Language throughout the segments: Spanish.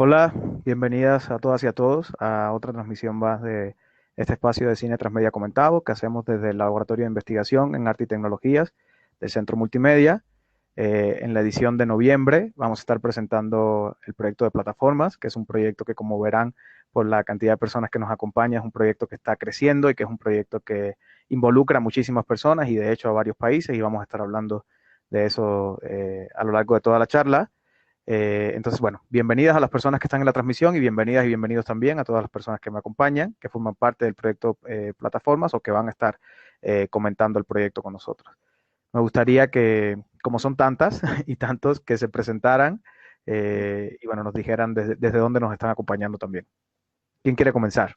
Hola, bienvenidas a todas y a todos a otra transmisión más de este espacio de cine transmedia comentado que hacemos desde el Laboratorio de Investigación en Arte y Tecnologías del Centro Multimedia. En la edición de noviembre vamos a estar presentando el proyecto de plataformas, que es un proyecto que, como verán por la cantidad de personas que nos acompaña, es un proyecto que está creciendo y que es un proyecto que involucra a muchísimas personas y de hecho a varios países, y vamos a estar hablando de eso a lo largo de toda la charla. Entonces, bueno, bienvenidas a las personas que están en la transmisión y bienvenidas y bienvenidos también a todas las personas que me acompañan, que forman parte del proyecto Plataformas o que van a estar comentando el proyecto con nosotros. Me gustaría que, como son tantas y tantos, que se presentaran y bueno, nos dijeran desde dónde nos están acompañando también. ¿Quién quiere comenzar?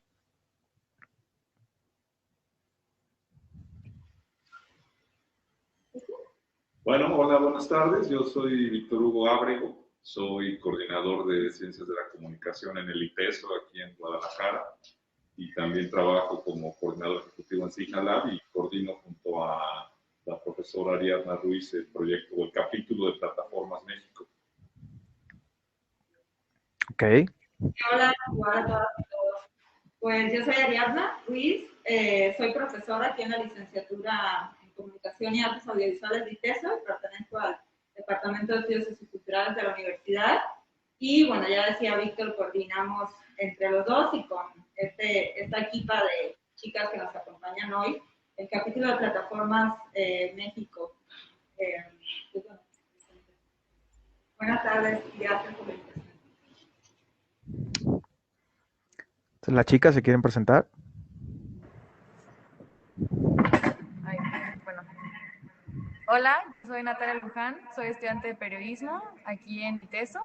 Bueno, hola, buenas tardes. Yo soy Víctor Hugo Ábrego, soy coordinador de Ciencias de la Comunicación en el ITESO aquí en Guadalajara y también trabajo como coordinador ejecutivo en Signalab y coordino junto a la profesora Ariadna Ruiz el proyecto o el capítulo de Plataformas México. Ok, Hola, igual a todas y todos. Pues yo soy Ariadna Ruiz, soy profesora aquí en la licenciatura en Comunicación y Artes Audiovisuales de ITESO, y pertenezco al Departamento de Estudios Socioculturales de la universidad. Y bueno, ya decía Víctor, coordinamos entre los dos y con esta equipa de chicas que nos acompañan hoy, el capítulo de Plataformas México. Pues bueno, buenas tardes y gracias por la invitación. entonces las chicas se quieren presentar. Ay, bueno. Hola, soy Natalia Luján, soy estudiante de periodismo aquí en ITESO.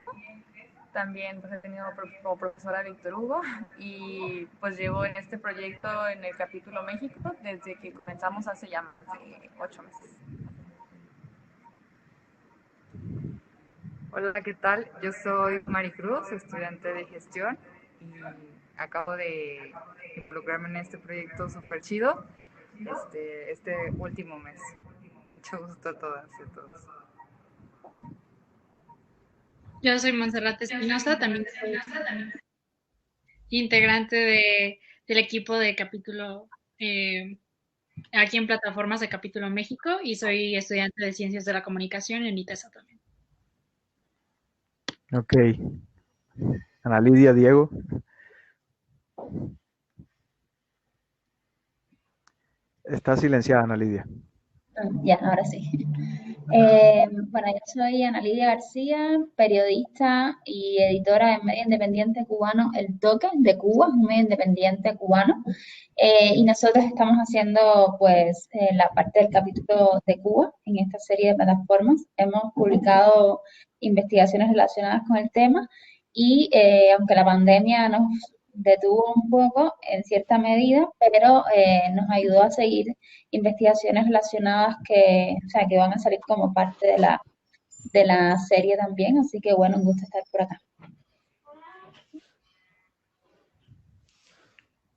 También pues, he tenido como profesora a Víctor Hugo y pues llevo en este proyecto en el capítulo México desde que comenzamos hace ya más de 8 meses. Hola, ¿qué tal? Yo soy Maricruz, estudiante de gestión y acabo de involucrarme en este proyecto súper chido este último mes. Mucho gusto a todas y a todos. Yo soy Montserrat Espinosa, también soy integrante del equipo de capítulo aquí en Plataformas de Capítulo México y soy estudiante de Ciencias de la Comunicación en ITESA también. Ok, Ana Lidia, Diego. Está silenciada Ana Lidia. Ya, ahora sí. Bueno, yo soy Ana Lidia García, periodista y editora del medio independiente cubano El Toque de Cuba, un medio independiente cubano. Y nosotros estamos haciendo, pues, la parte del capítulo de Cuba en esta serie de plataformas. Hemos publicado investigaciones relacionadas con el tema y aunque la pandemia nos detuvo un poco en cierta medida, pero nos ayudó a seguir investigaciones relacionadas o sea, que van a salir como parte de la serie también, así que bueno, un gusto estar por acá.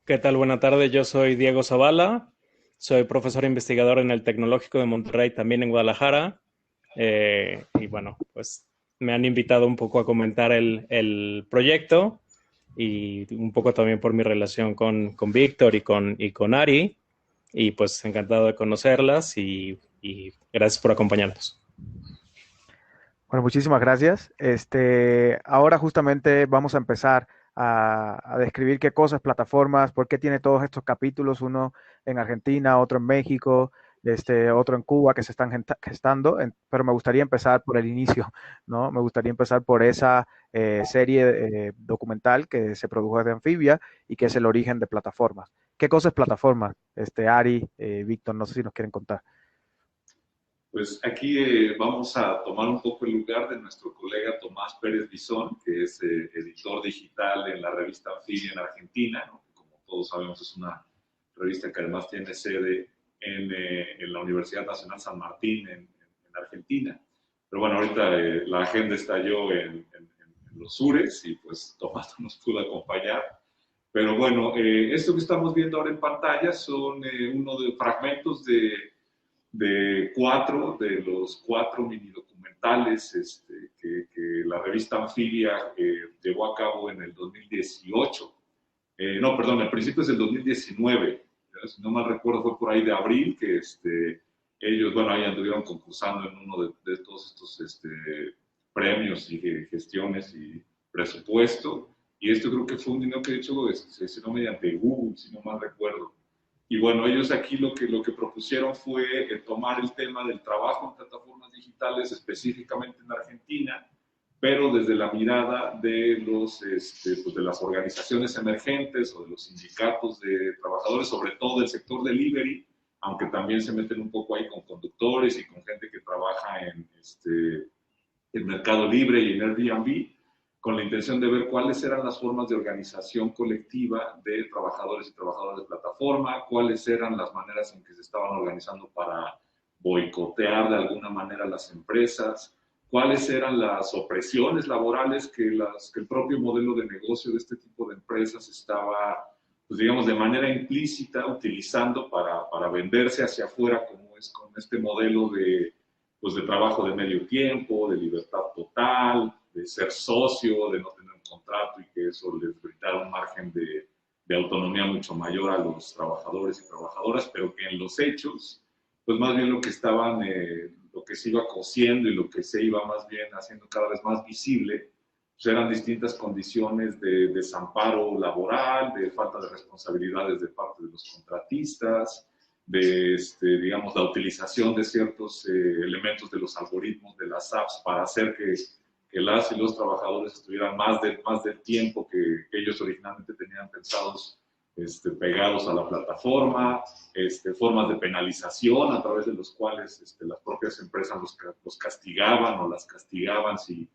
¿Qué tal? Buenas tardes, yo soy Diego Zavala, soy profesor investigador en el Tecnológico de Monterrey, también en Guadalajara, y bueno, pues me han invitado un poco a comentar el proyecto y un poco también por mi relación con Víctor y con Ari, y pues encantado de conocerlas y gracias por acompañarnos. Bueno, muchísimas gracias. Ahora justamente vamos a empezar a describir qué cosas, plataformas, por qué tiene todos estos capítulos, uno en Argentina, otro en México, otro en Cuba, que se están gestando, pero me gustaría empezar por el inicio, ¿no? Me gustaría empezar por esa serie documental que se produjo desde Anfibia y que es el origen de plataformas. ¿Qué cosa es plataformas? Ari, Víctor, no sé si nos quieren contar. Pues aquí vamos a tomar un poco el lugar de nuestro colega Tomás Pérez Bisón, que es editor digital en la revista Anfibia en Argentina, ¿no? Que como todos sabemos es una revista que además tiene sede en la Universidad Nacional San Martín en Argentina. Pero bueno, ahorita la agenda estalló en los sures y pues Tomás no nos pudo acompañar. Pero bueno, esto que estamos viendo ahora en pantalla son uno de fragmentos de 4 de los 4 mini documentales documentales que la revista Anfibia llevó a cabo en el 2018. No, perdón, el principio es del 2019. Si no mal recuerdo, fue por ahí de abril que ellos, bueno, ahí anduvieron concursando en uno de todos estos premios y gestiones y presupuesto. Y esto creo que fue un dinero que de hecho se hizo mediante Google, si no mal recuerdo. Y bueno, ellos aquí lo que propusieron fue tomar el tema del trabajo en plataformas digitales, específicamente en Argentina, pero desde la mirada de pues de las organizaciones emergentes o de los sindicatos de trabajadores, sobre todo del sector delivery, aunque también se meten un poco ahí con conductores y con gente que trabaja en el Mercado Libre y en Airbnb, con la intención de ver cuáles eran las formas de organización colectiva de trabajadores y trabajadoras de plataforma, cuáles eran las maneras en que se estaban organizando para boicotear de alguna manera las empresas, cuáles eran las opresiones laborales que el propio modelo de negocio de este tipo de empresas estaba, pues digamos, de manera implícita utilizando para venderse hacia afuera, como es con este modelo de trabajo de medio tiempo, de libertad total, de ser socio, de no tener un contrato y que eso les brindara un margen de autonomía mucho mayor a los trabajadores y trabajadoras, pero que en los hechos, pues más bien lo que estaban, lo que se iba cosiendo y lo que se iba más bien haciendo cada vez más visible, pues eran distintas condiciones de desamparo laboral, de falta de responsabilidades de parte de los contratistas, de, digamos, la utilización de ciertos elementos de los algoritmos de las apps para hacer que las y los trabajadores estuvieran más del tiempo que ellos originalmente tenían pensados pegados a la plataforma, formas de penalización a través de los cuales las propias empresas los castigaban o las castigaban si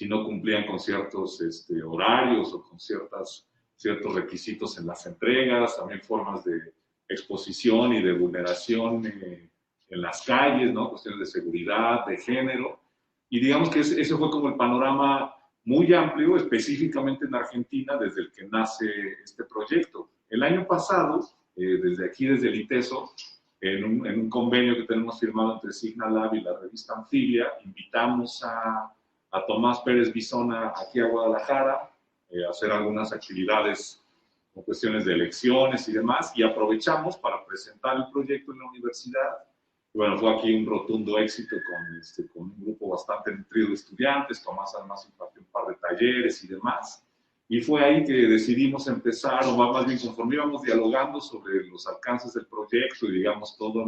no cumplían con ciertos horarios o con ciertos requisitos en las entregas, también formas de exposición y de vulneración en las calles, ¿no? Cuestiones de seguridad, de género. Y digamos que ese fue como el panorama muy amplio, específicamente en Argentina, desde el que nace este proyecto. El año pasado, desde aquí, desde el ITESO, en un convenio que tenemos firmado entre Signalab y la revista Anfibia, invitamos a Tomás Pérez Bisón aquí a Guadalajara a hacer algunas actividades con cuestiones de elecciones y demás, y aprovechamos para presentar el proyecto en la universidad. Y bueno, fue aquí un rotundo éxito con un grupo bastante nutrido de estudiantes. Tomás además impartió un par de talleres y demás. Y fue ahí que decidimos empezar, o más bien conforme íbamos dialogando sobre los alcances del proyecto y digamos todas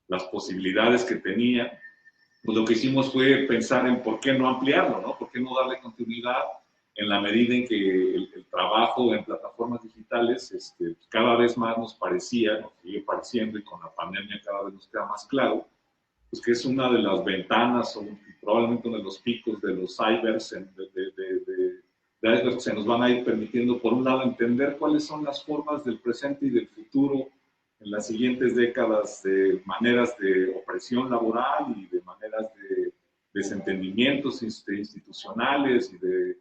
las posibilidades que tenía, pues lo que hicimos fue pensar en por qué no ampliarlo, ¿no? ¿Por qué no darle continuidad en la medida en que el trabajo en plataformas digitales cada vez más nos parecía, nos sigue pareciendo y con la pandemia cada vez nos queda más claro, pues que es una de las ventanas o probablemente uno de los picos de los cybers de iceberg que se nos van a ir permitiendo, por un lado, entender cuáles son las formas del presente y del futuro en las siguientes décadas de maneras de opresión laboral y de maneras de desentendimientos institucionales y de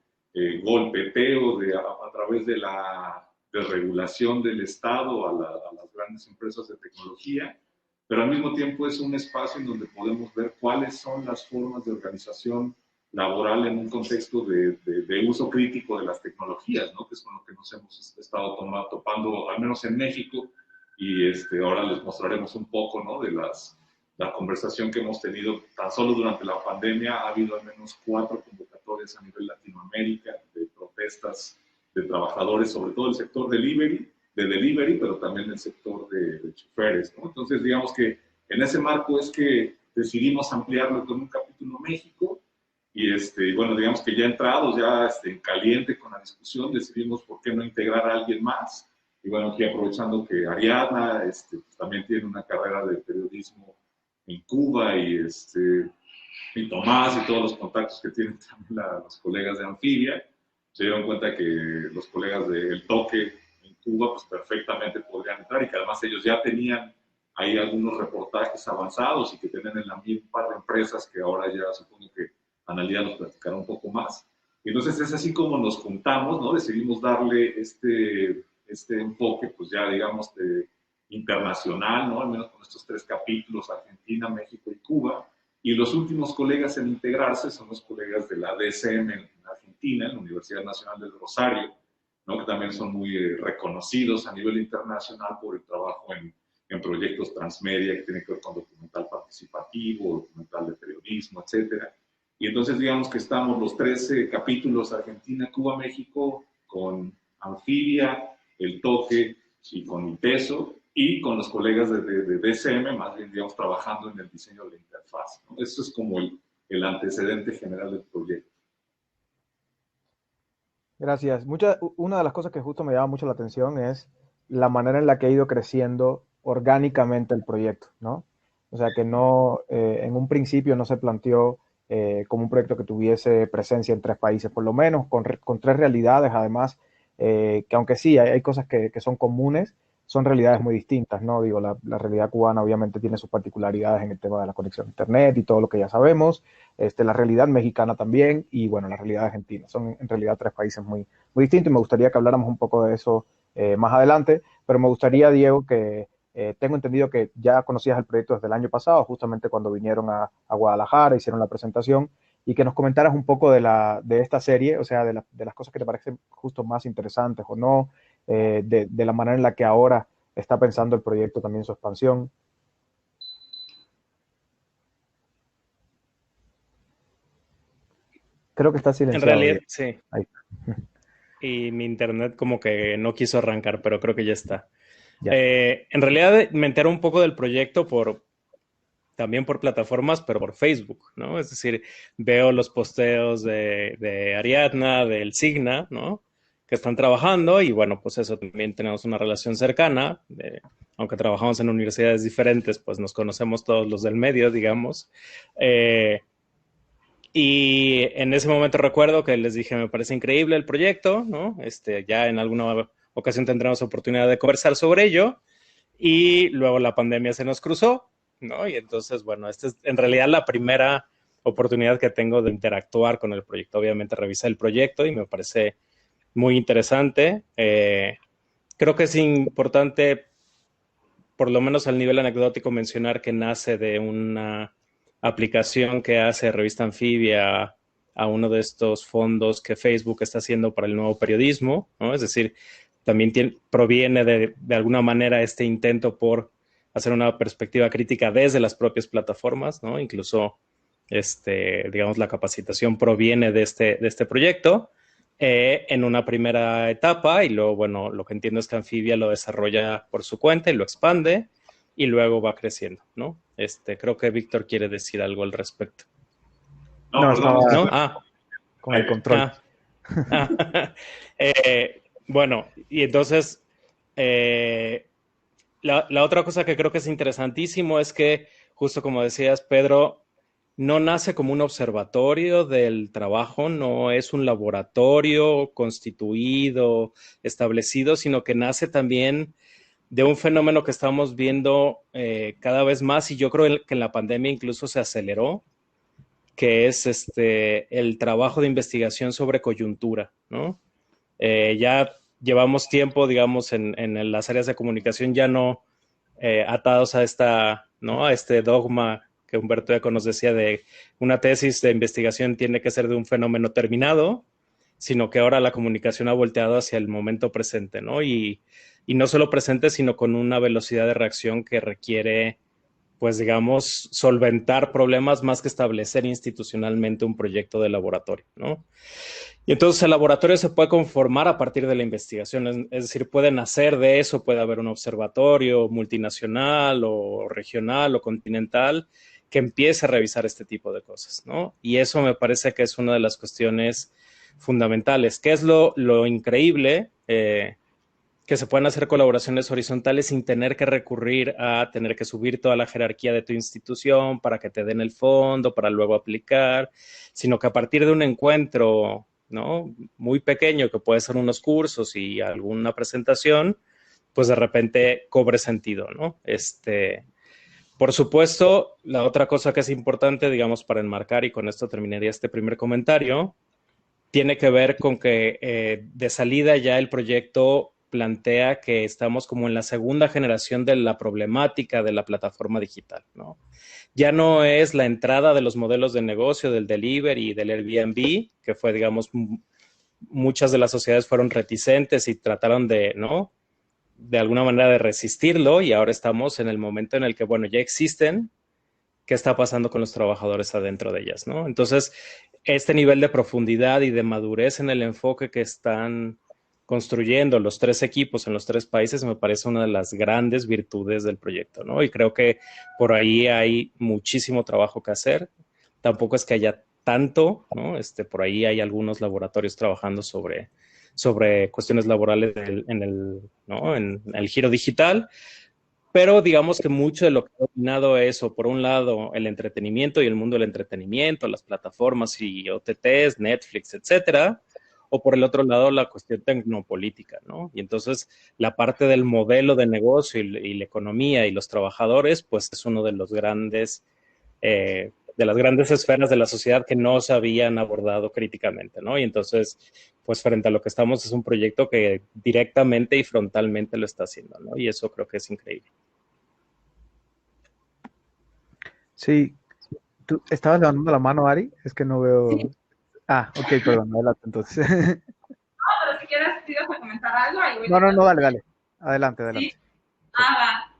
golpeteo a través de la desregulación del Estado a las grandes empresas de tecnología, pero al mismo tiempo es un espacio en donde podemos ver cuáles son las formas de organización laboral en un contexto de uso crítico de las tecnologías, ¿no? Que es con lo que nos hemos estado topando, al menos en México, y ahora les mostraremos un poco, ¿no? De la conversación que hemos tenido tan solo durante la pandemia. Ha habido al menos 4 convocatorias a nivel Latinoamérica de protestas de trabajadores, sobre todo el sector delivery, pero también el sector de choferes, ¿no? Entonces, digamos que en ese marco es que decidimos ampliarlo con un capítulo México y bueno, digamos que ya entrados, ya en caliente con la discusión, decidimos por qué no integrar a alguien más. Y bueno, aquí aprovechando que Ariadna también tiene una carrera de periodismo en Cuba y Tomás y todos los contactos que tienen también los colegas de Anfibia, se dieron cuenta que los colegas del Toque en Cuba pues perfectamente podrían entrar y que además ellos ya tenían ahí algunos reportajes avanzados y que tienen en la misma un par de empresas que ahora ya supongo que Analía nos platicará un poco más. Y entonces es así como nos juntamos, ¿no? Decidimos darle este enfoque, pues ya digamos, internacional, ¿no? Al menos con estos 3 capítulos, Argentina, México y Cuba, Y los últimos colegas en integrarse son los colegas de la DSM en Argentina, en la Universidad Nacional del Rosario, ¿no? Que también son muy reconocidos a nivel internacional por el trabajo en proyectos transmedia que tienen que ver con documental participativo, documental de periodismo, etcétera. Y entonces digamos que estamos los 13 capítulos Argentina, Cuba, México, con Anfibia, El Toque y con ITESO, y con los colegas de DSM, más bien, digamos, trabajando en el diseño de la interfaz, ¿no? Eso es como el antecedente general del proyecto. Gracias. Una de las cosas que justo me llama mucho la atención es la manera en la que ha ido creciendo orgánicamente el proyecto, ¿no? O sea, que no, en un principio no se planteó como un proyecto que tuviese presencia en 3 países, por lo menos, con 3 realidades, además, que aunque sí hay cosas que son comunes, son realidades muy distintas, ¿no? Digo, la realidad cubana obviamente tiene sus particularidades en el tema de la conexión a Internet y todo lo que ya sabemos, la realidad mexicana también, y bueno, la realidad argentina. Son en realidad 3 países muy, muy distintos, y me gustaría que habláramos un poco de eso más adelante, pero me gustaría, Diego, que tengo entendido que ya conocías el proyecto desde el año pasado, justamente cuando vinieron a Guadalajara, hicieron la presentación, y que nos comentaras un poco de esta serie, o sea, de las cosas que te parecen justo más interesantes o no, de la manera en la que ahora está pensando el proyecto también su expansión. Creo que está En silenciado. realidad, Diego. sí. Ahí. Y mi internet como que no quiso arrancar, pero creo que ya está. Ya. En realidad me entero un poco del proyecto también por plataformas, pero por Facebook, ¿no? Es decir, veo los posteos de Ariadna, del Signa, ¿no? Que están trabajando y bueno, pues eso, también tenemos una relación cercana, aunque trabajamos en universidades diferentes, pues nos conocemos todos los del medio, digamos. Y en ese momento recuerdo que les dije, me parece increíble el proyecto, ¿no? Ya en alguna ocasión tendremos oportunidad de conversar sobre ello. Y luego la pandemia se nos cruzó, ¿no? Y entonces, bueno, esta es en realidad la primera oportunidad que tengo de interactuar con el proyecto. Obviamente revisé el proyecto y me parece muy interesante. Creo que es importante, por lo menos al nivel anecdótico, mencionar que nace de una aplicación que hace Revista Anfibia a uno de estos fondos que Facebook está haciendo para el nuevo periodismo, ¿no? Es decir, también proviene de alguna manera este intento por hacer una perspectiva crítica desde las propias plataformas, ¿no? Incluso, digamos, la capacitación proviene de este proyecto en una primera etapa y luego, bueno, lo que entiendo es que Anfibia lo desarrolla por su cuenta y lo expande y luego va creciendo, ¿no? Creo que Víctor quiere decir algo al respecto. No, perdón, estaba con el control. Bueno, y entonces, la otra cosa que creo que es interesantísimo es que, justo como decías, Pedro, no nace como un observatorio del trabajo, no es un laboratorio constituido, establecido, sino que nace también de un fenómeno que estamos viendo cada vez más, y yo creo que en la pandemia incluso se aceleró, que es el trabajo de investigación sobre coyuntura, ¿no? Ya llevamos tiempo, digamos, en las áreas de comunicación ya no atados a ¿no? A este dogma que Humberto Eco nos decía de una tesis de investigación tiene que ser de un fenómeno terminado, sino que ahora la comunicación ha volteado hacia el momento presente, ¿no? Y no solo presente, sino con una velocidad de reacción que requiere, pues digamos, solventar problemas más que establecer institucionalmente un proyecto de laboratorio, ¿no? Y entonces el laboratorio se puede conformar a partir de la investigación, es decir, puede nacer de eso, puede haber un observatorio multinacional o regional o continental que empiece a revisar este tipo de cosas, ¿no? Y eso me parece que es una de las cuestiones fundamentales. ¿Qué es lo increíble? Que se puedan hacer colaboraciones horizontales sin tener que recurrir a tener que subir toda la jerarquía de tu institución para que te den el fondo, para luego aplicar, sino que a partir de un encuentro, ¿no? Muy pequeño, que puede ser unos cursos y alguna presentación, pues de repente cobre sentido, ¿no? Por supuesto, la otra cosa que es importante, digamos, para enmarcar, y con esto terminaría este primer comentario, tiene que ver con que de salida ya el proyecto plantea que estamos como en la segunda generación de la problemática de la plataforma digital, ¿no? ya no es la entrada de los modelos de negocio, del delivery y del Airbnb, que fue, digamos, muchas de las sociedades fueron reticentes y trataron de, ¿no?, de alguna manera de resistirlo, y ahora estamos en el momento en el que, bueno, ya existen, ¿qué está pasando con los trabajadores adentro de ellas, ¿no? Entonces, este nivel de profundidad y de madurez en el enfoque que están construyendo los 3 equipos en los 3 países me parece una de las grandes virtudes del proyecto, ¿no? Y creo que por ahí hay muchísimo trabajo que hacer. Tampoco es que haya tanto, ¿no? Por ahí hay algunos laboratorios trabajando sobre cuestiones laborales ¿no?, en el giro digital, pero digamos que mucho de lo que ha dominado eso, por un lado, el entretenimiento y el mundo del entretenimiento, las plataformas y OTTs, Netflix, etcétera, o por el otro lado, la cuestión tecnopolítica, ¿no? Y entonces, la parte del modelo de negocio y la economía y los trabajadores, pues es uno de los grandes, de las grandes esferas de la sociedad que no se habían abordado críticamente, ¿no? Y entonces, pues frente a lo que estamos, es un proyecto que directamente y frontalmente lo está haciendo, ¿no? Y eso creo que es increíble. Sí, tú estabas levantando la mano, Ari, es que no veo. Sí. Ah, ok, perdón, adelante entonces. Pero si quieres, si vas a comentar algo, ahí voy. No, dale. Adelante. Sí. Va.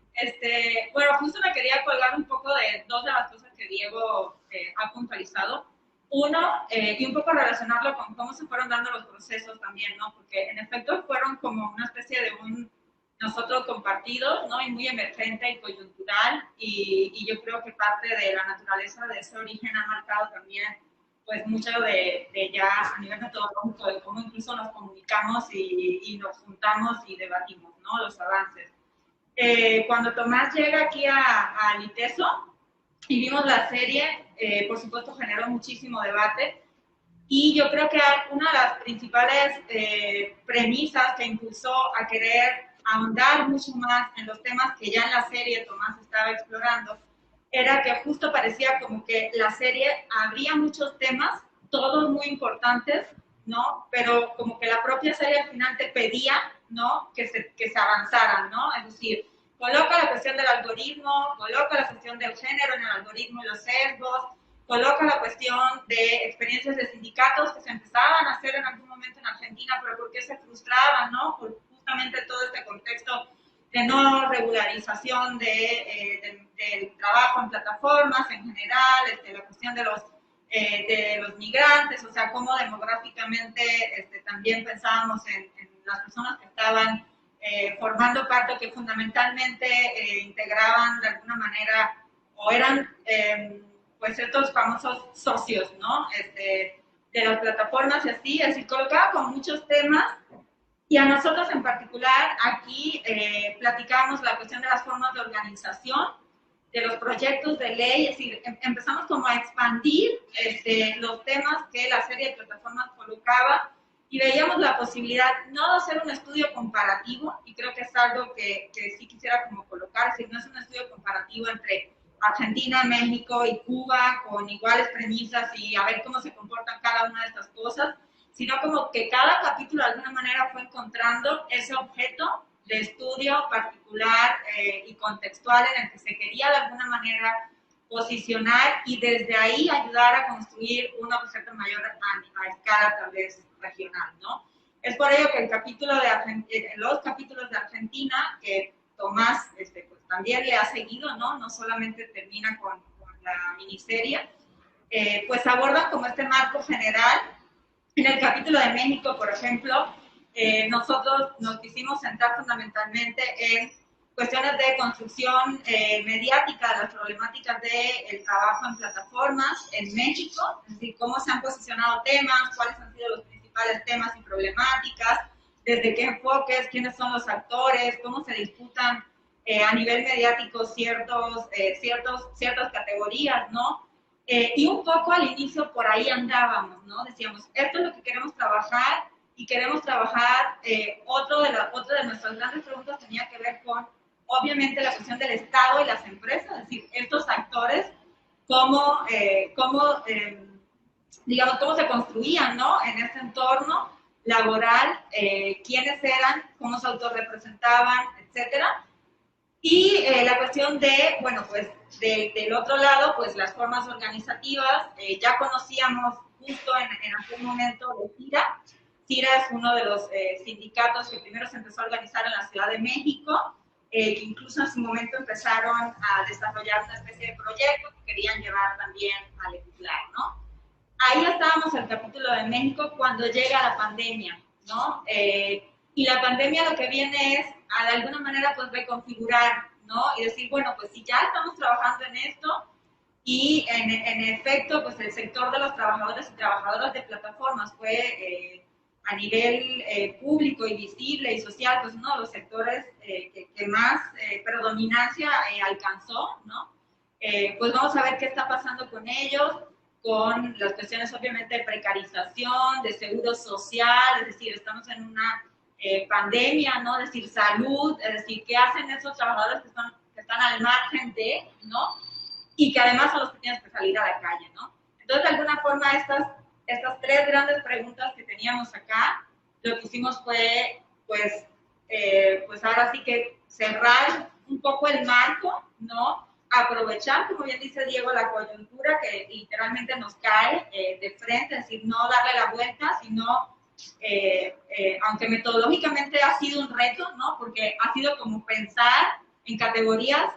Bueno, justo me quería colgar un poco de 2 de las cosas que Diego ha puntualizado. Uno, y un poco relacionarlo con cómo se fueron dando los procesos también, ¿no? Porque en efecto fueron como una especie de nosotros compartidos, ¿no? Y muy emergente y coyuntural, y yo creo que parte de la naturaleza de ese origen ha marcado también, pues, mucho de ya a nivel metodológico, de cómo incluso nos comunicamos y nos juntamos y debatimos, ¿no?, los avances. Cuando Tomás llega aquí a ITESO y vimos la serie, por supuesto generó muchísimo debate, y yo creo que una de las principales premisas que impulsó a querer ahondar mucho más en los temas que ya en la serie Tomás estaba explorando, era que justo parecía como que la serie abría muchos temas, todos muy importantes, ¿no? Pero como que la propia serie al final te pedía, ¿no?, que se avanzaran, ¿no? Es decir, coloca la cuestión del algoritmo, coloca la cuestión del género en el algoritmo y los sesgos, coloca la cuestión de experiencias de sindicatos que se empezaban a hacer en algún momento en Argentina, pero ¿por qué se frustraban, ¿no? Por justamente todo este contexto de no regularización del trabajo en plataformas en general, la cuestión de los migrantes, o sea, cómo demográficamente también pensábamos en las personas que estaban formando parte, que fundamentalmente integraban de alguna manera o eran pues ciertos famosos socios, ¿no? De las plataformas y así, es decir, colocaba con muchos temas. Y a nosotros en particular aquí platicamos la cuestión de las formas de organización, de los proyectos de ley, es decir, empezamos como a expandir los temas que la serie de plataformas colocaba, y veíamos la posibilidad no de hacer un estudio comparativo, y creo que es algo que sí quisiera como colocar, es decir, no es un estudio comparativo entre Argentina, México y Cuba con iguales premisas y a ver cómo se comportan cada una de estas cosas, sino como que cada capítulo de alguna manera fue encontrando ese objeto de estudio particular y contextual en el que se quería de alguna manera posicionar y desde ahí ayudar a construir un objeto mayor a escala tal vez regional, ¿no? Es por ello que los capítulos de Argentina, que Tomás pues también le ha seguido, ¿no? No solamente termina con la miniserie, pues abordan como este marco general. En el capítulo de México, por ejemplo, nosotros nos quisimos centrar fundamentalmente en cuestiones de construcción mediática de las problemáticas del trabajo en plataformas en México, es decir, cómo se han posicionado temas, cuáles han sido los principales temas y problemáticas, desde qué enfoques, quiénes son los actores, cómo se disputan a nivel mediático ciertas categorías, ¿no? Y un poco al inicio por ahí andábamos, ¿no? Decíamos, esto es lo que queremos trabajar, y queremos trabajar, otro de nuestras grandes preguntas tenía que ver con, obviamente, la cuestión del Estado y las empresas, es decir, estos actores, cómo se construían, ¿no?, en este entorno laboral, quiénes eran, cómo se autorrepresentaban, etcétera. Y la cuestión de, bueno, pues del otro lado, pues las formas organizativas, ya conocíamos justo en algún momento de CIRA. CIRA es uno de los sindicatos que primero se empezó a organizar en la Ciudad de México, que incluso en su momento empezaron a desarrollar una especie de proyecto que querían llevar también a legislar, ¿no? Ahí estábamos en el capítulo de México cuando llega la pandemia, ¿no? Y la pandemia lo que viene es, de alguna manera, pues reconfigurar, ¿no? Y decir, bueno, pues si ya estamos trabajando en esto y en efecto, pues el sector de los trabajadores y trabajadoras de plataformas fue a nivel público y visible y social, pues uno de los sectores que más predominancia alcanzó, ¿no? Pues vamos a ver qué está pasando con ellos, con las cuestiones obviamente de precarización, de seguro social, es decir, estamos en una pandemia, ¿no? Es decir, salud, es decir, ¿qué hacen esos trabajadores que están al margen de, ¿no? Y que además son los que tienen que salir a la calle, ¿no? Entonces, de alguna forma, estas tres grandes preguntas que teníamos acá, lo que hicimos fue, pues ahora sí que cerrar un poco el marco, ¿no? Aprovechar, como bien dice Diego, la coyuntura que literalmente nos cae de frente, es decir, no darle la vuelta, sino, aunque metodológicamente ha sido un reto, ¿no? Porque ha sido como pensar en categorías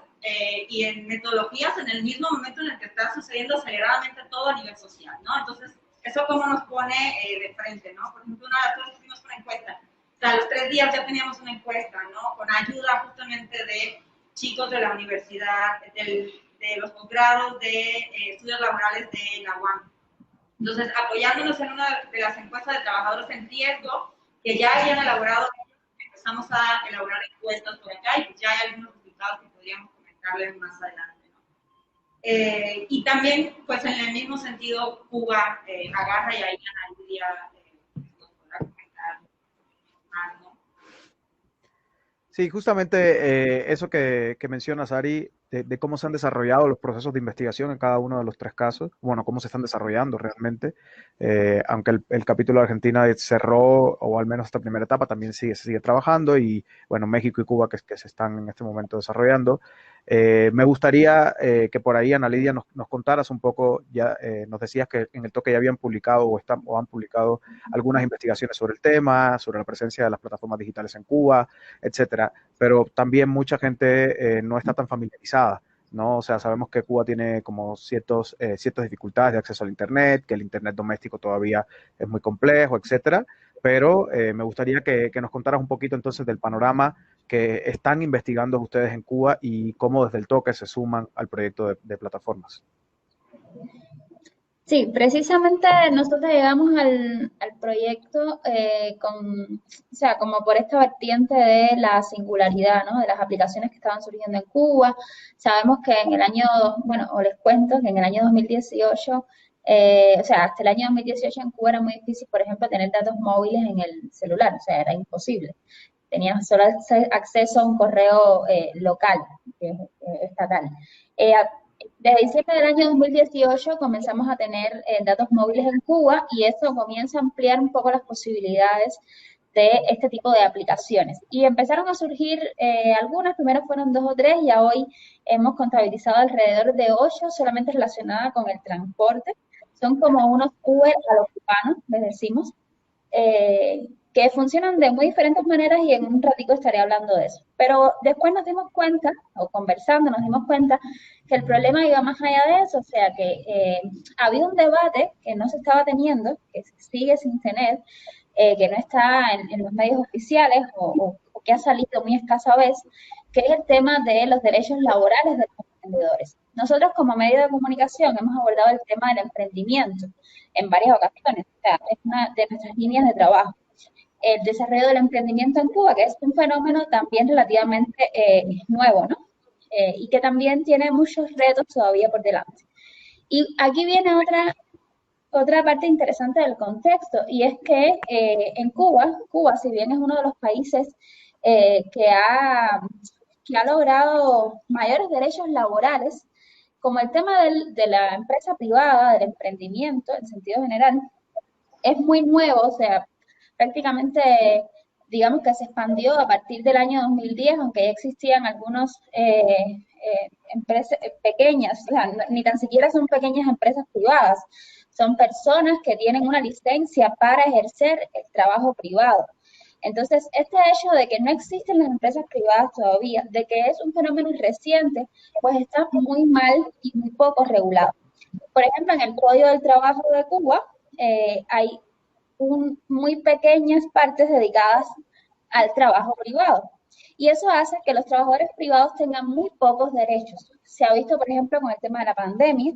y en metodologías en el mismo momento en el que está sucediendo aceleradamente todo a nivel social, ¿no? Entonces, eso como nos pone de frente, ¿no? Por ejemplo, una de las cosas que hicimos una encuesta, o sea, a los 3 días ya teníamos una encuesta, ¿no? Con ayuda justamente de chicos de la universidad, de los posgrados de estudios laborales de la UAM. Entonces, apoyándonos en una de las encuestas de trabajadores en riesgo, que ya habían elaborado, empezamos a elaborar encuestas por acá y ya hay algunos resultados que podríamos comentarles más adelante, ¿no? Y también, pues en el mismo sentido, Cuba agarra y ahí Ana Lidia nos podrá comentar más, ¿no? Sí, justamente eso que mencionas, Ari, de cómo se han desarrollado los procesos de investigación en cada uno de los 3 casos, bueno, cómo se están desarrollando realmente, aunque el capítulo de Argentina cerró, o al menos esta primera etapa, también se sigue trabajando, y bueno, México y Cuba que se están en este momento desarrollando. Me gustaría que por ahí, Ana Lidia, nos contaras un poco, ya nos decías que en el toque ya habían publicado o han publicado algunas investigaciones sobre el tema, sobre la presencia de las plataformas digitales en Cuba, etcétera, pero también mucha gente no está tan familiarizada, ¿no? O sea, sabemos que Cuba tiene como ciertas dificultades de acceso al Internet, que el Internet doméstico todavía es muy complejo, etcétera, pero me gustaría que nos contaras un poquito entonces del panorama que están investigando ustedes en Cuba y cómo desde el toque se suman al proyecto de plataformas. Sí, precisamente nosotros llegamos al proyecto o sea, como por esta vertiente de la singularidad, ¿no? De las aplicaciones que estaban surgiendo en Cuba. Sabemos que en el año, bueno, os les cuento que en el año 2018, o sea, hasta el año 2018 en Cuba era muy difícil, por ejemplo, tener datos móviles en el celular, o sea, era imposible. Tenías solo acceso a un correo local, estatal. Desde diciembre del año 2018 comenzamos a tener datos móviles en Cuba y eso comienza a ampliar un poco las posibilidades de este tipo de aplicaciones. Y empezaron a surgir algunas, primero fueron 2 o 3, y ya hoy hemos contabilizado alrededor de 8 solamente relacionadas con el transporte. Son como unos Uber a los cubanos, les decimos, que funcionan de muy diferentes maneras y en un ratico estaré hablando de eso. Pero después nos dimos cuenta, o conversando nos dimos cuenta, que el problema iba más allá de eso, o sea que había un debate que no se estaba teniendo, que se sigue sin tener, que no está en los medios oficiales o que ha salido muy escasa vez, que es el tema de los derechos laborales de los emprendedores. Nosotros como medio de comunicación hemos abordado el tema del emprendimiento en varias ocasiones, o sea, es una de nuestras líneas de trabajo. El desarrollo del emprendimiento en Cuba, que es un fenómeno también relativamente nuevo, ¿no? Y que también tiene muchos retos todavía por delante. Y aquí viene otra parte interesante del contexto, y es que en Cuba, si bien es uno de los países que ha logrado mayores derechos laborales, como el tema de la empresa privada, del emprendimiento en sentido general, es muy nuevo, o sea, prácticamente digamos que se expandió a partir del año 2010, aunque ya existían algunas empresas pequeñas, o sea, ni tan siquiera son pequeñas empresas privadas, son personas que tienen una licencia para ejercer el trabajo privado. Entonces, este hecho de que no existen las empresas privadas todavía, de que es un fenómeno reciente, pues está muy mal y muy poco regulado. Por ejemplo, en el Código del Trabajo de Cuba hay muy pequeñas partes dedicadas al trabajo privado. Y eso hace que los trabajadores privados tengan muy pocos derechos. Se ha visto, por ejemplo, con el tema de la pandemia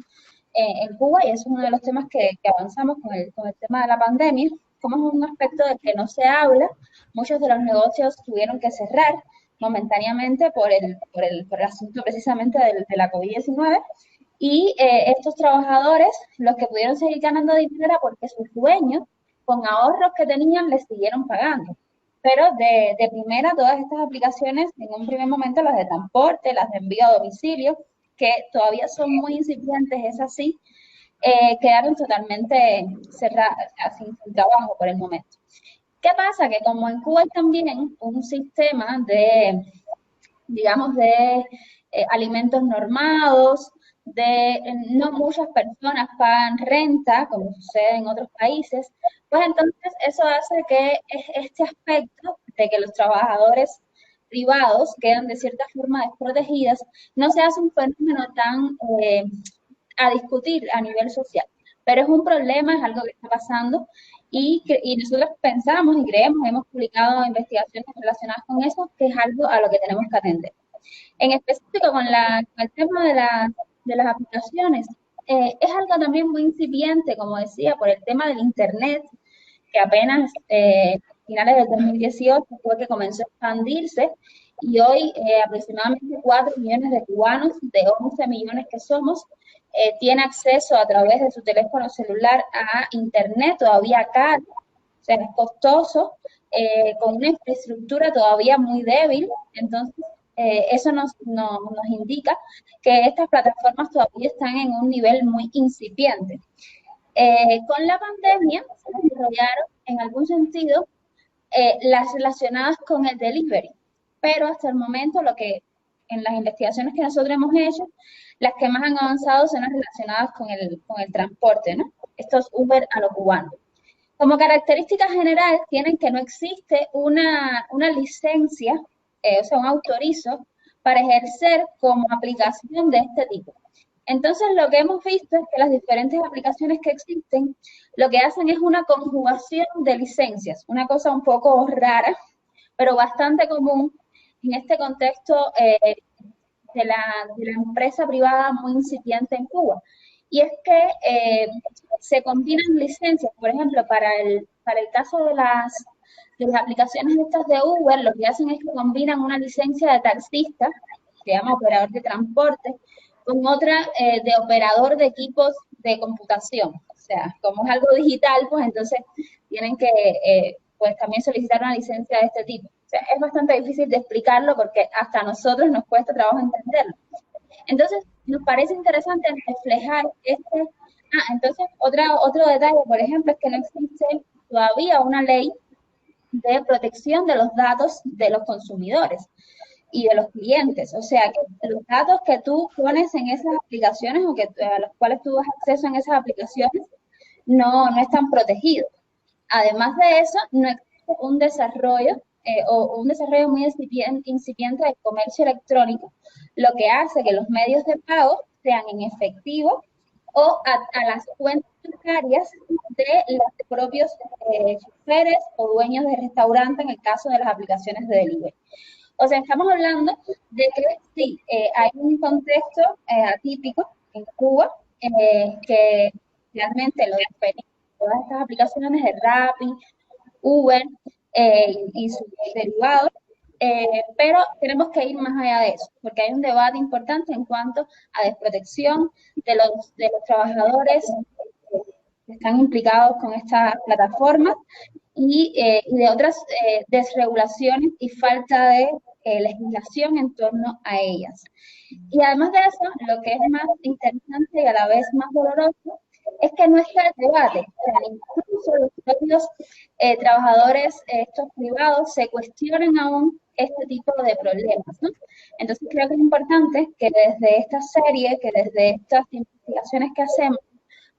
en Cuba, y eso es uno de los temas que avanzamos con el tema de la pandemia, como es un aspecto del que no se habla. Muchos de los negocios tuvieron que cerrar momentáneamente por el asunto precisamente de la COVID-19, y estos trabajadores, los que pudieron seguir ganando dinero era porque sus dueños, con ahorros que tenían, les siguieron pagando. Pero de primera, todas estas aplicaciones, en un primer momento, las de transporte, las de envío a domicilio, que todavía son muy incipientes, es así, quedaron totalmente cerradas, sin trabajo por el momento. ¿Qué pasa? Que como en Cuba hay también un sistema de, digamos, de alimentos normados, no muchas personas pagan renta, como sucede en otros países, pues entonces eso hace que este aspecto de que los trabajadores privados quedan de cierta forma desprotegidas, no se hace un fenómeno tan a discutir a nivel social. Pero es un problema, es algo que está pasando, y nosotros pensamos y creemos, hemos publicado investigaciones relacionadas con eso, que es algo a lo que tenemos que atender. En específico con el tema de las aplicaciones, es algo también muy incipiente, como decía, por el tema del Internet, que apenas a finales del 2018 fue que comenzó a expandirse, y hoy aproximadamente 4 millones de cubanos, de 11 millones que somos, tiene acceso a través de su teléfono celular a Internet, todavía caro, o sea, es costoso, con una infraestructura todavía muy débil. Entonces eso nos indica que estas plataformas todavía están en un nivel muy incipiente. Con la pandemia se desarrollaron en algún sentido las relacionadas con el delivery, pero hasta el momento lo que en las investigaciones que nosotros hemos hecho, las que más han avanzado son las relacionadas con el transporte, ¿no? Estos Uber a lo cubano. Como característica general, tienen que no existe una licencia, o sea, un autorizo para ejercer como aplicación de este tipo. Entonces, lo que hemos visto es que las diferentes aplicaciones que existen, lo que hacen es una conjugación de licencias, una cosa un poco rara, pero bastante común en este contexto de la empresa privada muy incipiente en Cuba. Y es que se combinan licencias, por ejemplo, para el caso de las aplicaciones estas de Uber, lo que hacen es que combinan una licencia de taxista, que se llama operador de transporte, con otra de operador de equipos de computación. O sea, como es algo digital, pues entonces tienen que pues también solicitar una licencia de este tipo. O sea, es bastante difícil de explicarlo porque hasta a nosotros nos cuesta trabajo entenderlo. Entonces, nos parece interesante reflejar entonces, otro detalle, por ejemplo, es que no existe todavía una ley de protección de los datos de los consumidores y de los clientes. O sea, que los datos que tú pones en esas aplicaciones o a los cuales tú das acceso en esas aplicaciones no están protegidos. Además de eso, no existe un desarrollo o un desarrollo muy incipiente del comercio electrónico, lo que hace que los medios de pago sean en efectivo o a las cuentas bancarias de los propios choferes o dueños de restaurante en el caso de las aplicaciones de delivery. O sea, estamos hablando de que sí, hay un contexto atípico en Cuba que realmente lo diferencia todas estas aplicaciones de Rappi, Uber y sus derivados, pero tenemos que ir más allá de eso, porque hay un debate importante en cuanto a desprotección de los trabajadores que están implicados con estas plataformas y de otras desregulaciones y falta de legislación en torno a ellas. Y además de eso, lo que es más interesante y a la vez más doloroso es que no está el debate. O sea, incluso los propios trabajadores estos privados se cuestionan aún este tipo de problemas, ¿no? Entonces creo que es importante que desde esta serie, que desde estas investigaciones que hacemos,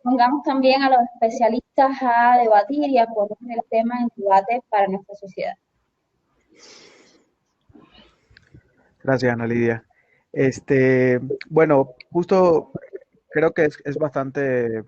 pongamos también a los especialistas a debatir y a poner el tema en debate para nuestra sociedad. Gracias, Ana Lidia. Bueno, justo creo que es bastante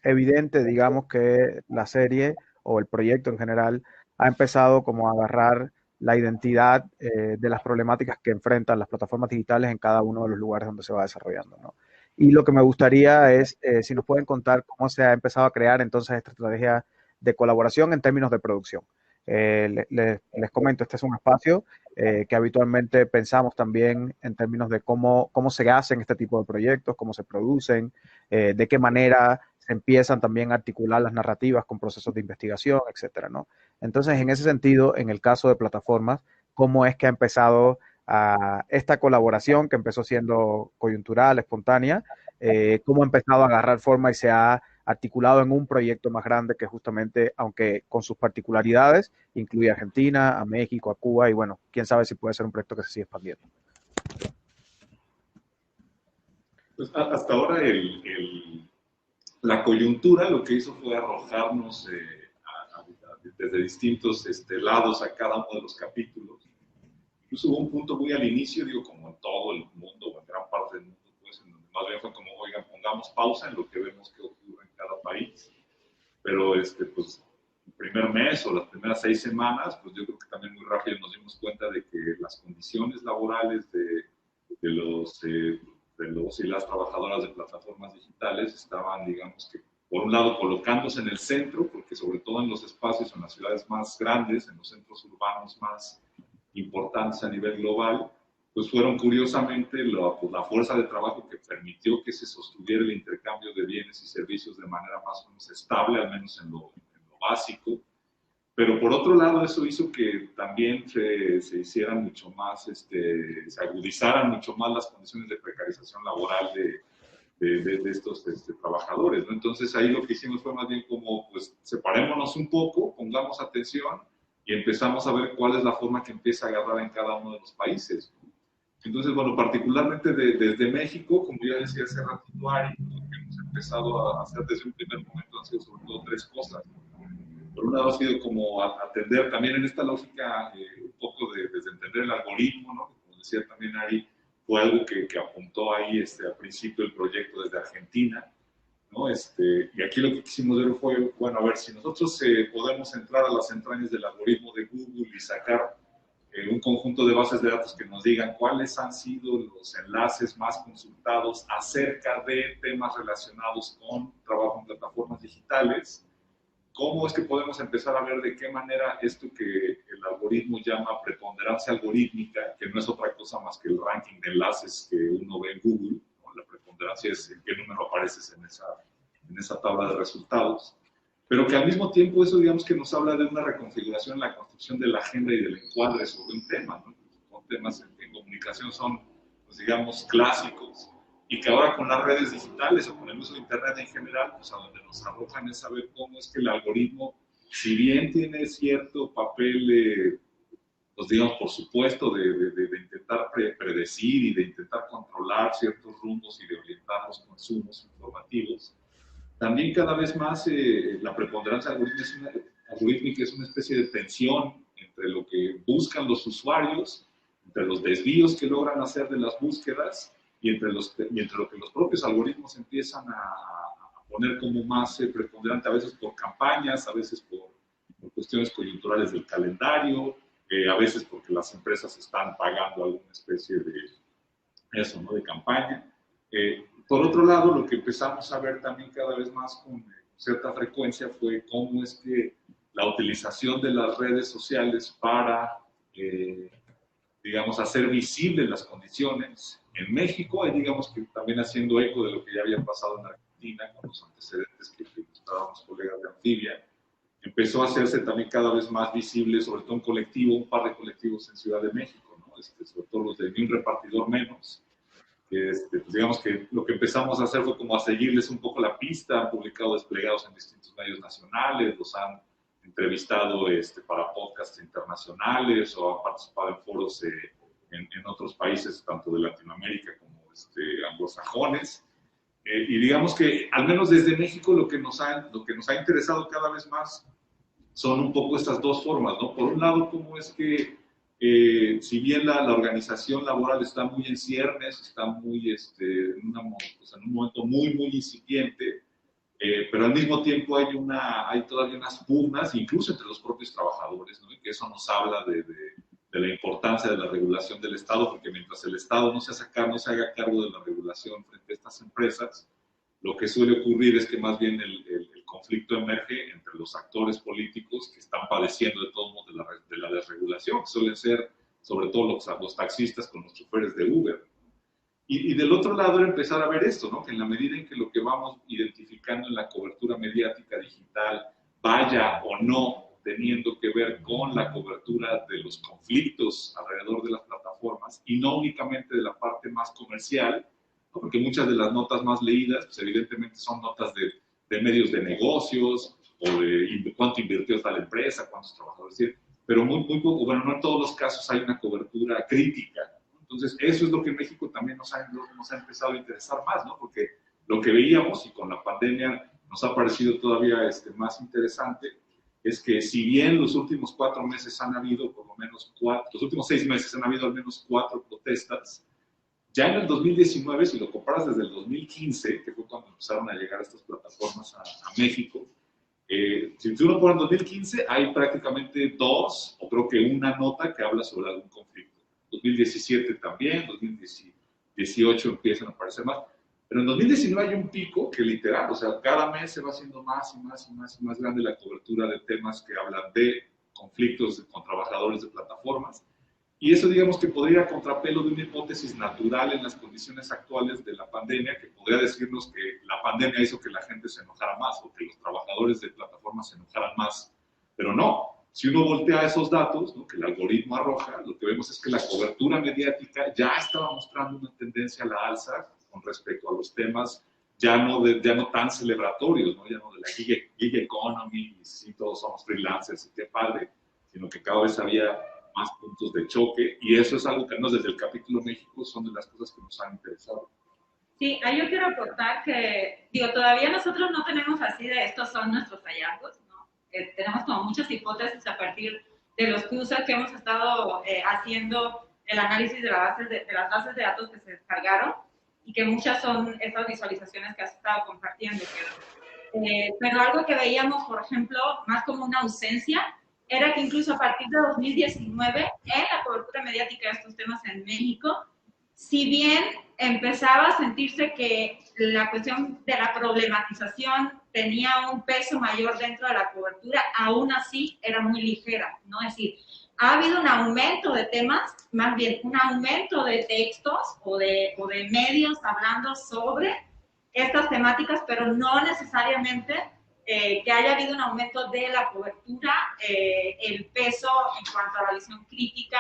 evidente, digamos, que la serie o el proyecto en general ha empezado como a agarrar la identidad de las problemáticas que enfrentan las plataformas digitales en cada uno de los lugares donde se va desarrollando, ¿no? Y lo que me gustaría es, si nos pueden contar cómo se ha empezado a crear entonces esta estrategia de colaboración en términos de producción. Les comento, este es un espacio que habitualmente pensamos también en términos de cómo se hacen este tipo de proyectos, cómo se producen, de qué manera se empiezan también a articular las narrativas con procesos de investigación, etcétera, ¿no? Entonces, en ese sentido, en el caso de plataformas, ¿cómo es que ha empezado esta colaboración que empezó siendo coyuntural, espontánea? ¿Cómo ha empezado a agarrar forma y se ha articulado en un proyecto más grande que justamente, aunque con sus particularidades, incluye a Argentina, a México, a Cuba y bueno, quién sabe si puede ser un proyecto que se siga expandiendo? Pues hasta ahora la coyuntura lo que hizo fue arrojarnos desde distintos lados a cada uno de los capítulos. Incluso hubo un punto muy al inicio, digo, como en todo el mundo, o en gran parte del mundo, pues, en donde más bien fue como, oigan, pongamos pausa en lo que vemos que ocurre en cada país. Pero, pues, el primer mes o las primeras 6 semanas, pues yo creo que también muy rápido nos dimos cuenta de que las condiciones laborales de los y las trabajadoras de plataformas digitales estaban, digamos que, por un lado, colocándose en el centro, porque sobre todo en los espacios, en las ciudades más grandes, en los centros urbanos más importantes a nivel global, pues fueron curiosamente la fuerza de trabajo que permitió que se sostuviera el intercambio de bienes y servicios de manera más o menos estable, al menos en lo básico. Pero por otro lado, eso hizo que también se hicieran mucho más, se agudizaran mucho más las condiciones de precarización laboral de estos trabajadores, ¿no? Entonces ahí lo que hicimos fue más bien como, pues, separémonos un poco, pongamos atención y empezamos a ver cuál es la forma que empieza a agarrar en cada uno de los países. Entonces, bueno, particularmente desde México, como ya decía hace ratito Ari, lo que hemos empezado a hacer desde un primer momento han sido sobre todo 3 cosas. Por un lado ha sido como atender también en esta lógica un poco desde entender el algoritmo, ¿no? Como decía también Ari, fue algo que apuntó ahí al principio del proyecto desde Argentina, ¿no? Y aquí lo que quisimos ver fue, bueno, a ver, si nosotros podemos entrar a las entrañas del algoritmo de Google y sacar un conjunto de bases de datos que nos digan cuáles han sido los enlaces más consultados acerca de temas relacionados con trabajo en plataformas digitales, ¿cómo es que podemos empezar a ver de qué manera esto que el algoritmo llama preponderancia algorítmica, que no es otra cosa más que el ranking de enlaces que uno ve en Google, ¿no? La preponderancia es en qué número apareces en esa tabla de resultados, pero que al mismo tiempo eso, digamos, que nos habla de una reconfiguración en la construcción de la agenda y del encuadre sobre un tema, ¿no? Son temas en comunicación son, pues, digamos, clásicos, y que ahora con las redes digitales o con el uso de Internet en general, pues a donde nos arrojan es saber cómo es que el algoritmo, si bien tiene cierto papel, pues digamos, por supuesto, de intentar predecir y de intentar controlar ciertos rumbos y de orientar los consumos informativos, también cada vez más la preponderancia algorítmica es una especie de tensión entre lo que buscan los usuarios, entre los desvíos que logran hacer de las búsquedas, y entre lo que los propios algoritmos empiezan a poner como más preponderante, a veces por campañas, a veces por cuestiones coyunturales del calendario, a veces porque las empresas están pagando alguna especie de eso, ¿no? De campaña. Por otro lado, lo que empezamos a ver también cada vez más con cierta frecuencia fue cómo es que la utilización de las redes sociales para, digamos, hacer visibles las condiciones. En México, digamos que también haciendo eco de lo que ya había pasado en Argentina con los antecedentes que estábamos colegas de Anfibia, empezó a hacerse también cada vez más visible, sobre todo un par de colectivos en Ciudad de México, ¿no? Sobre todo los de Ni un repartidor menos, pues digamos que lo que empezamos a hacer fue como a seguirles un poco la pista, han publicado desplegados en distintos medios nacionales, los han entrevistado para podcasts internacionales o han participado en foros en otros países, tanto de Latinoamérica como anglosajones. Y digamos que, al menos desde México, lo que nos ha interesado cada vez más son un poco estas dos formas, ¿no? Por un lado, cómo es que, si bien la organización laboral está muy en ciernes, está muy, en un momento muy, muy incipiente, pero al mismo tiempo hay todavía unas pugnas, incluso entre los propios trabajadores, ¿no? Y que eso nos habla de la importancia de la regulación del Estado, porque mientras el Estado no se haga cargo de la regulación frente a estas empresas, lo que suele ocurrir es que más bien el conflicto emerge entre los actores políticos que están padeciendo de todos modos de la desregulación, que suelen ser sobre todo los taxistas con los choferes de Uber. Y del otro lado era empezar a ver esto, ¿no? Que en la medida en que lo que vamos identificando en la cobertura mediática digital vaya o no teniendo que ver con la cobertura de los conflictos alrededor de las plataformas y no únicamente de la parte más comercial, ¿no? Porque muchas de las notas más leídas, pues evidentemente son notas de medios de negocios o de cuánto invirtió tal empresa, cuántos trabajadores tiene, pero muy poco, bueno, no en todos los casos hay una cobertura crítica. Entonces, eso es lo que en México también nos ha empezado a interesar más, ¿no? Porque lo que veíamos, y con la pandemia nos ha parecido todavía más interesante, es que si bien los últimos 4 meses han habido por lo menos los últimos 6 meses han habido al menos 4 protestas, ya en el 2019, si lo comparas desde el 2015, que fue cuando empezaron a llegar estas plataformas a México, si uno pone en 2015, hay prácticamente 2, o creo que una nota que habla sobre algún conflicto. 2017 también, 2018 empiezan a aparecer más. Pero en 2019 hay un pico que literal, o sea, cada mes se va haciendo más y más y más y más grande la cobertura de temas que hablan de conflictos con trabajadores de plataformas. Y eso, digamos, que podría ir a contrapelo de una hipótesis natural en las condiciones actuales de la pandemia, que podría decirnos que la pandemia hizo que la gente se enojara más o que los trabajadores de plataformas se enojaran más. Pero no. Si uno voltea esos datos, ¿no? Que el algoritmo arroja, lo que vemos es que la cobertura mediática ya estaba mostrando una tendencia a la alza con respecto a los temas ya no tan celebratorios, ¿no? Ya no de la gig economy, y si todos somos freelancers, y qué padre, sino que cada vez había más puntos de choque, y eso es algo que no desde el capítulo México son de las cosas que nos han interesado. Sí, ahí yo quiero aportar que, todavía nosotros no tenemos así de estos son nuestros hallazgos, ¿no? Tenemos como muchas hipótesis a partir de los cruces que hemos estado haciendo el análisis de las bases de datos que se descargaron, y que muchas son esas visualizaciones que has estado compartiendo. Pero algo que veíamos, por ejemplo, más como una ausencia, era que incluso a partir de 2019, en la cobertura mediática de estos temas en México, si bien empezaba a sentirse que la cuestión de la problematización tenía un peso mayor dentro de la cobertura, aún así era muy ligera, ¿no? Es decir, ha habido un aumento de temas, más bien un aumento de textos o de medios hablando sobre estas temáticas, pero no necesariamente que haya habido un aumento de la cobertura. El peso en cuanto a la visión crítica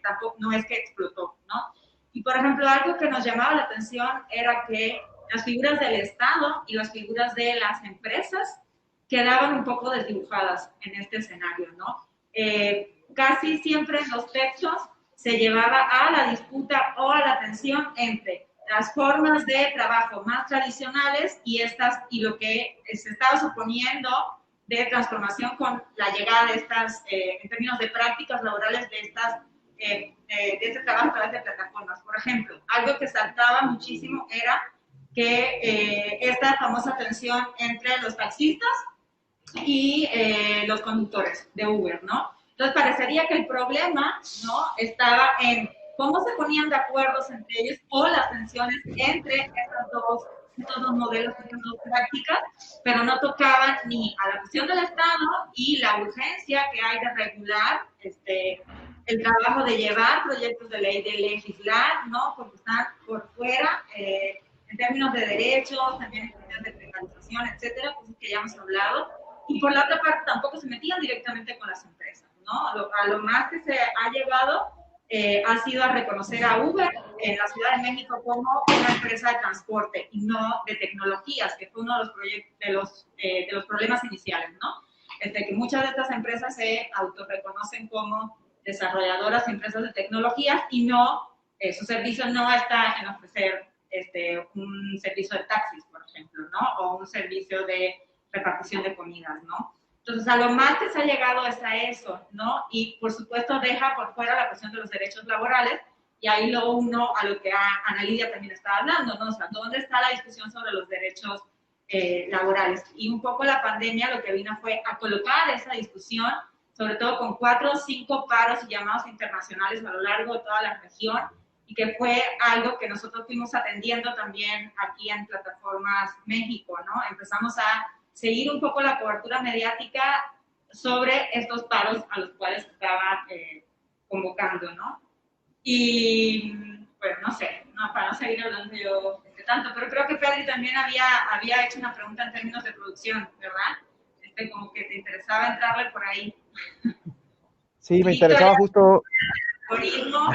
tampoco no es que explotó, ¿no? Y, por ejemplo, algo que nos llamaba la atención era que las figuras del Estado y las figuras de las empresas quedaban un poco desdibujadas en este escenario, ¿no? Casi siempre en los textos se llevaba a la disputa o a la tensión entre las formas de trabajo más tradicionales y lo que se estaba suponiendo de transformación con la llegada de estas, en términos de prácticas laborales de este trabajo a través de plataformas. Por ejemplo, algo que saltaba muchísimo era que esta famosa tensión entre los taxistas y los conductores de Uber, ¿no? Entonces parecería que el problema, ¿no?, estaba en cómo se ponían de acuerdo entre ellos o las tensiones entre estos dos modelos, estas dos prácticas, pero no tocaban ni a la cuestión del Estado y la urgencia que hay de regular el trabajo, de llevar proyectos de ley, de legislar, ¿no?, porque están por fuera en términos de derechos, también en términos de precarización, etcétera, cosas que ya hemos hablado. Y por la otra parte tampoco se metían directamente con las empresas, ¿no? A lo más que se ha llegado ha sido a reconocer a Uber en la Ciudad de México como una empresa de transporte y no de tecnologías, que fue uno de los problemas iniciales, ¿no? Que muchas de estas empresas se autorreconocen como desarrolladoras y empresas de tecnologías y no, su servicio no está en ofrecer un servicio de taxis, por ejemplo, ¿no? O un servicio de repartición de comidas, ¿no? Entonces, a lo más que se ha llegado es a eso, ¿no? Y, por supuesto, deja por fuera la cuestión de los derechos laborales, y ahí lo uno a lo que Ana Lidia también estaba hablando, ¿no? O sea, ¿dónde está la discusión sobre los derechos laborales? Y un poco la pandemia lo que vino fue a colocar esa discusión, sobre todo con 4 o 5 paros y llamados internacionales a lo largo de toda la región, y que fue algo que nosotros fuimos atendiendo también aquí en Plataformas México, ¿no? Empezamos a seguir un poco la cobertura mediática sobre estos paros a los cuales estaba convocando, ¿no? Y, bueno, no sé, no, para no seguir hablando yo tanto, pero creo que Pedri también había hecho una pregunta en términos de producción, ¿verdad? Como que te interesaba entrarle por ahí. Sí, me interesaba justo... Algoritmo.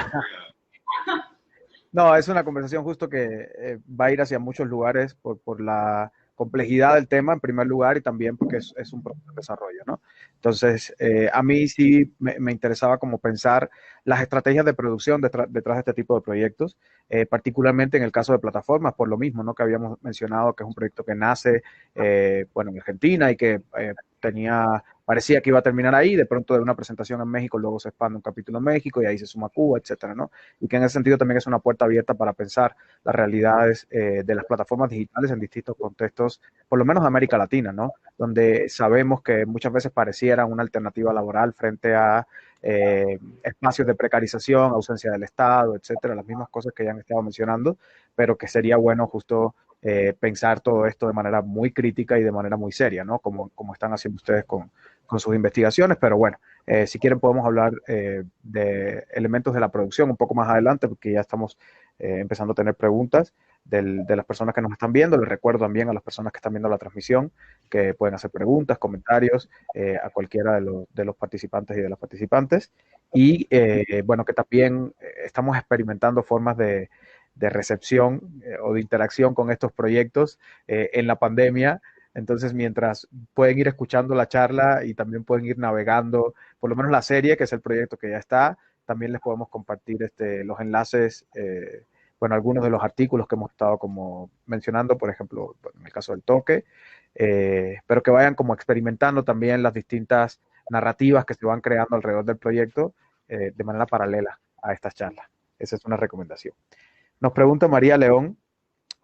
No, es una conversación justo que va a ir hacia muchos lugares por la complejidad del tema en primer lugar y también porque es un proceso de desarrollo, ¿no? Entonces, a mí sí me interesaba como pensar las estrategias de producción detrás de este tipo de proyectos, particularmente en el caso de plataformas, por lo mismo, ¿no? Que habíamos mencionado que es un proyecto que nace, bueno, en Argentina y que parecía que iba a terminar ahí, de pronto de una presentación en México, luego se expande un capítulo en México y ahí se suma Cuba, etcétera, ¿no? Y que en ese sentido también es una puerta abierta para pensar las realidades de las plataformas digitales en distintos contextos, por lo menos de América Latina, ¿no? Donde sabemos que muchas veces parecieran una alternativa laboral frente a espacios de precarización, ausencia del Estado, etcétera, las mismas cosas que ya han estado mencionando, pero que sería bueno justo pensar todo esto de manera muy crítica y de manera muy seria, ¿no? Como están haciendo ustedes con sus investigaciones, pero bueno, si quieren podemos hablar de elementos de la producción un poco más adelante, porque ya estamos empezando a tener preguntas de las personas que nos están viendo. Les recuerdo también a las personas que están viendo la transmisión que pueden hacer preguntas, comentarios a cualquiera de los participantes y de las participantes. Y bueno, que también estamos experimentando formas de recepción o de interacción con estos proyectos en la pandemia. Entonces, mientras pueden ir escuchando la charla y también pueden ir navegando, por lo menos la serie, que es el proyecto que ya está, también les podemos compartir los enlaces, bueno, algunos de los artículos que hemos estado como mencionando, por ejemplo, en el caso del toque, pero que vayan como experimentando también las distintas narrativas que se van creando alrededor del proyecto de manera paralela a estas charlas. Esa es una recomendación. Nos pregunta María León,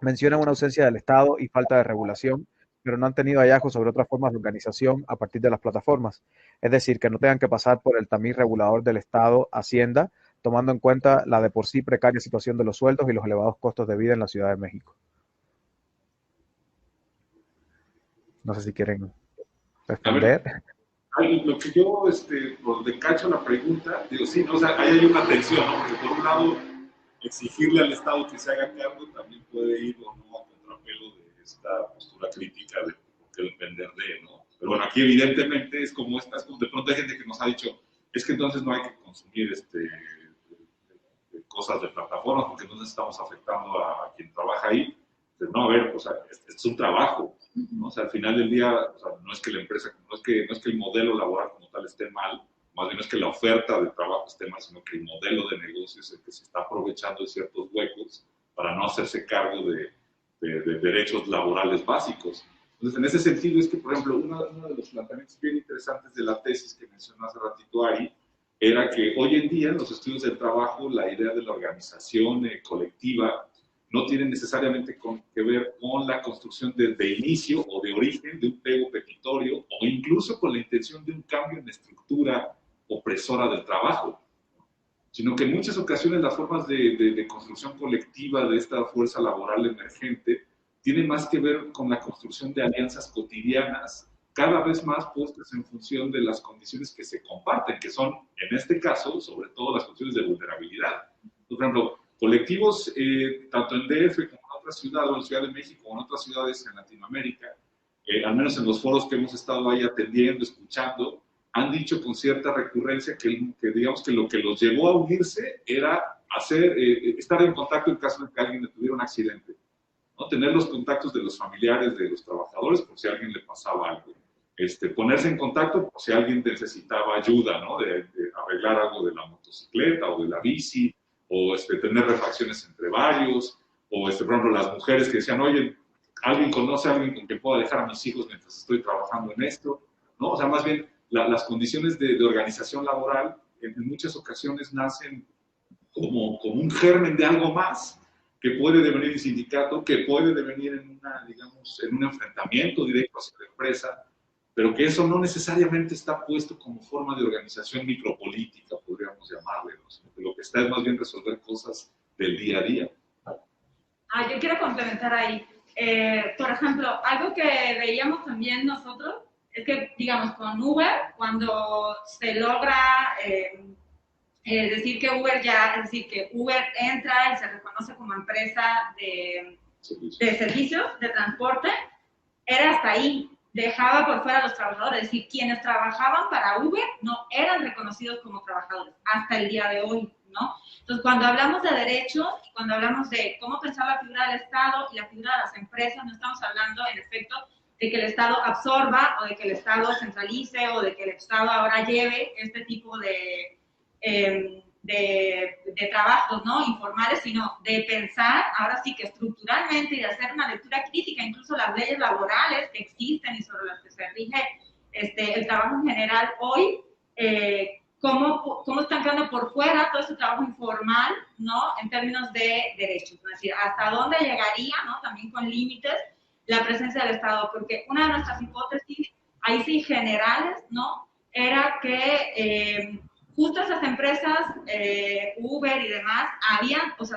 menciona una ausencia del Estado y falta de regulación, pero no han tenido hallazgos sobre otras formas de organización a partir de las plataformas. Es decir, que no tengan que pasar por el tamiz regulador del Estado, Hacienda, tomando en cuenta la de por sí precaria situación de los sueldos y los elevados costos de vida en la Ciudad de México. No sé si quieren responder. Lo que yo, por de cacho la pregunta, digo, sí, ¿no? O sea, ahí hay una tensión, ¿no? Porque por un lado, exigirle al Estado que se haga cargo también puede ir o no a contrapelo de esta postura crítica de por qué depender de, ¿no? Pero bueno, aquí evidentemente es como de pronto hay gente que nos ha dicho, es que entonces no hay que consumir cosas de plataformas porque entonces estamos afectando a quien trabaja ahí. Entonces, no, a ver, o sea, es un trabajo, ¿no? O sea, al final del día, o sea, no es que la empresa, no es que el modelo laboral como tal esté mal, más bien es que la oferta de trabajo esté mal, sino que el modelo de negocio es el que se está aprovechando de ciertos huecos para no hacerse cargo de derechos laborales básicos. Entonces, en ese sentido es que, por ejemplo, uno de los planteamientos bien interesantes de la tesis que mencionó hace ratito Ari, era que hoy en día en los estudios del trabajo la idea de la organización colectiva no tiene necesariamente que ver con la construcción de inicio o de origen de un pliego petitorio o incluso con la intención de un cambio en la estructura opresora del trabajo, sino que en muchas ocasiones las formas de construcción colectiva de esta fuerza laboral emergente tienen más que ver con la construcción de alianzas cotidianas, cada vez más puestas en función de las condiciones que se comparten, que son, en este caso, sobre todo las condiciones de vulnerabilidad. Por ejemplo, colectivos, tanto en DF como en otras ciudades, o en Ciudad de México, o en otras ciudades en Latinoamérica, al menos en los foros que hemos estado ahí atendiendo, escuchando, han dicho con cierta recurrencia que digamos que lo que los llevó a unirse era estar en contacto en caso de que alguien le tuviera un accidente, ¿no? Tener los contactos de los familiares de los trabajadores por si a alguien le pasaba algo. Ponerse en contacto por si alguien necesitaba ayuda, ¿no? De arreglar algo de la motocicleta o de la bici, o tener refacciones entre varios, o por ejemplo las mujeres que decían, oye, ¿alguien conoce a alguien con quien pueda dejar a mis hijos mientras estoy trabajando en esto? ¿No? O sea, más bien las condiciones de organización laboral en muchas ocasiones nacen como un germen de algo más que puede devenir en sindicato, que puede devenir en un enfrentamiento directo hacia la empresa, pero que eso no necesariamente está puesto como forma de organización micropolítica, podríamos llamarle, ¿no? Lo que está es más bien resolver cosas del día a día. Yo quiero complementar ahí. Por ejemplo, algo que veíamos también nosotros es que, digamos, con Uber, cuando se logra decir que Uber entra y se reconoce como empresa de servicios de transporte, era hasta ahí. Dejaba por fuera a los trabajadores, es decir, quienes trabajaban para Uber no eran reconocidos como trabajadores hasta el día de hoy, ¿no? Entonces, cuando hablamos de derechos, cuando hablamos de cómo pensar la figura del Estado y la figura de las empresas, no estamos hablando, en efecto, de que el Estado absorba o de que el Estado centralice o de que el Estado ahora lleve este tipo de trabajos, ¿no? Informales, sino de pensar, ahora sí que estructuralmente, y de hacer una lectura crítica, incluso las leyes laborales que existen y sobre las que se rige el trabajo en general hoy, cómo están quedando por fuera todo ese trabajo informal, ¿no? En términos de derechos, es decir, hasta dónde llegaría, ¿no? También con límites, la presencia del Estado, porque una de nuestras hipótesis, ahí sí generales, ¿no? Era que justo esas empresas, Uber y demás,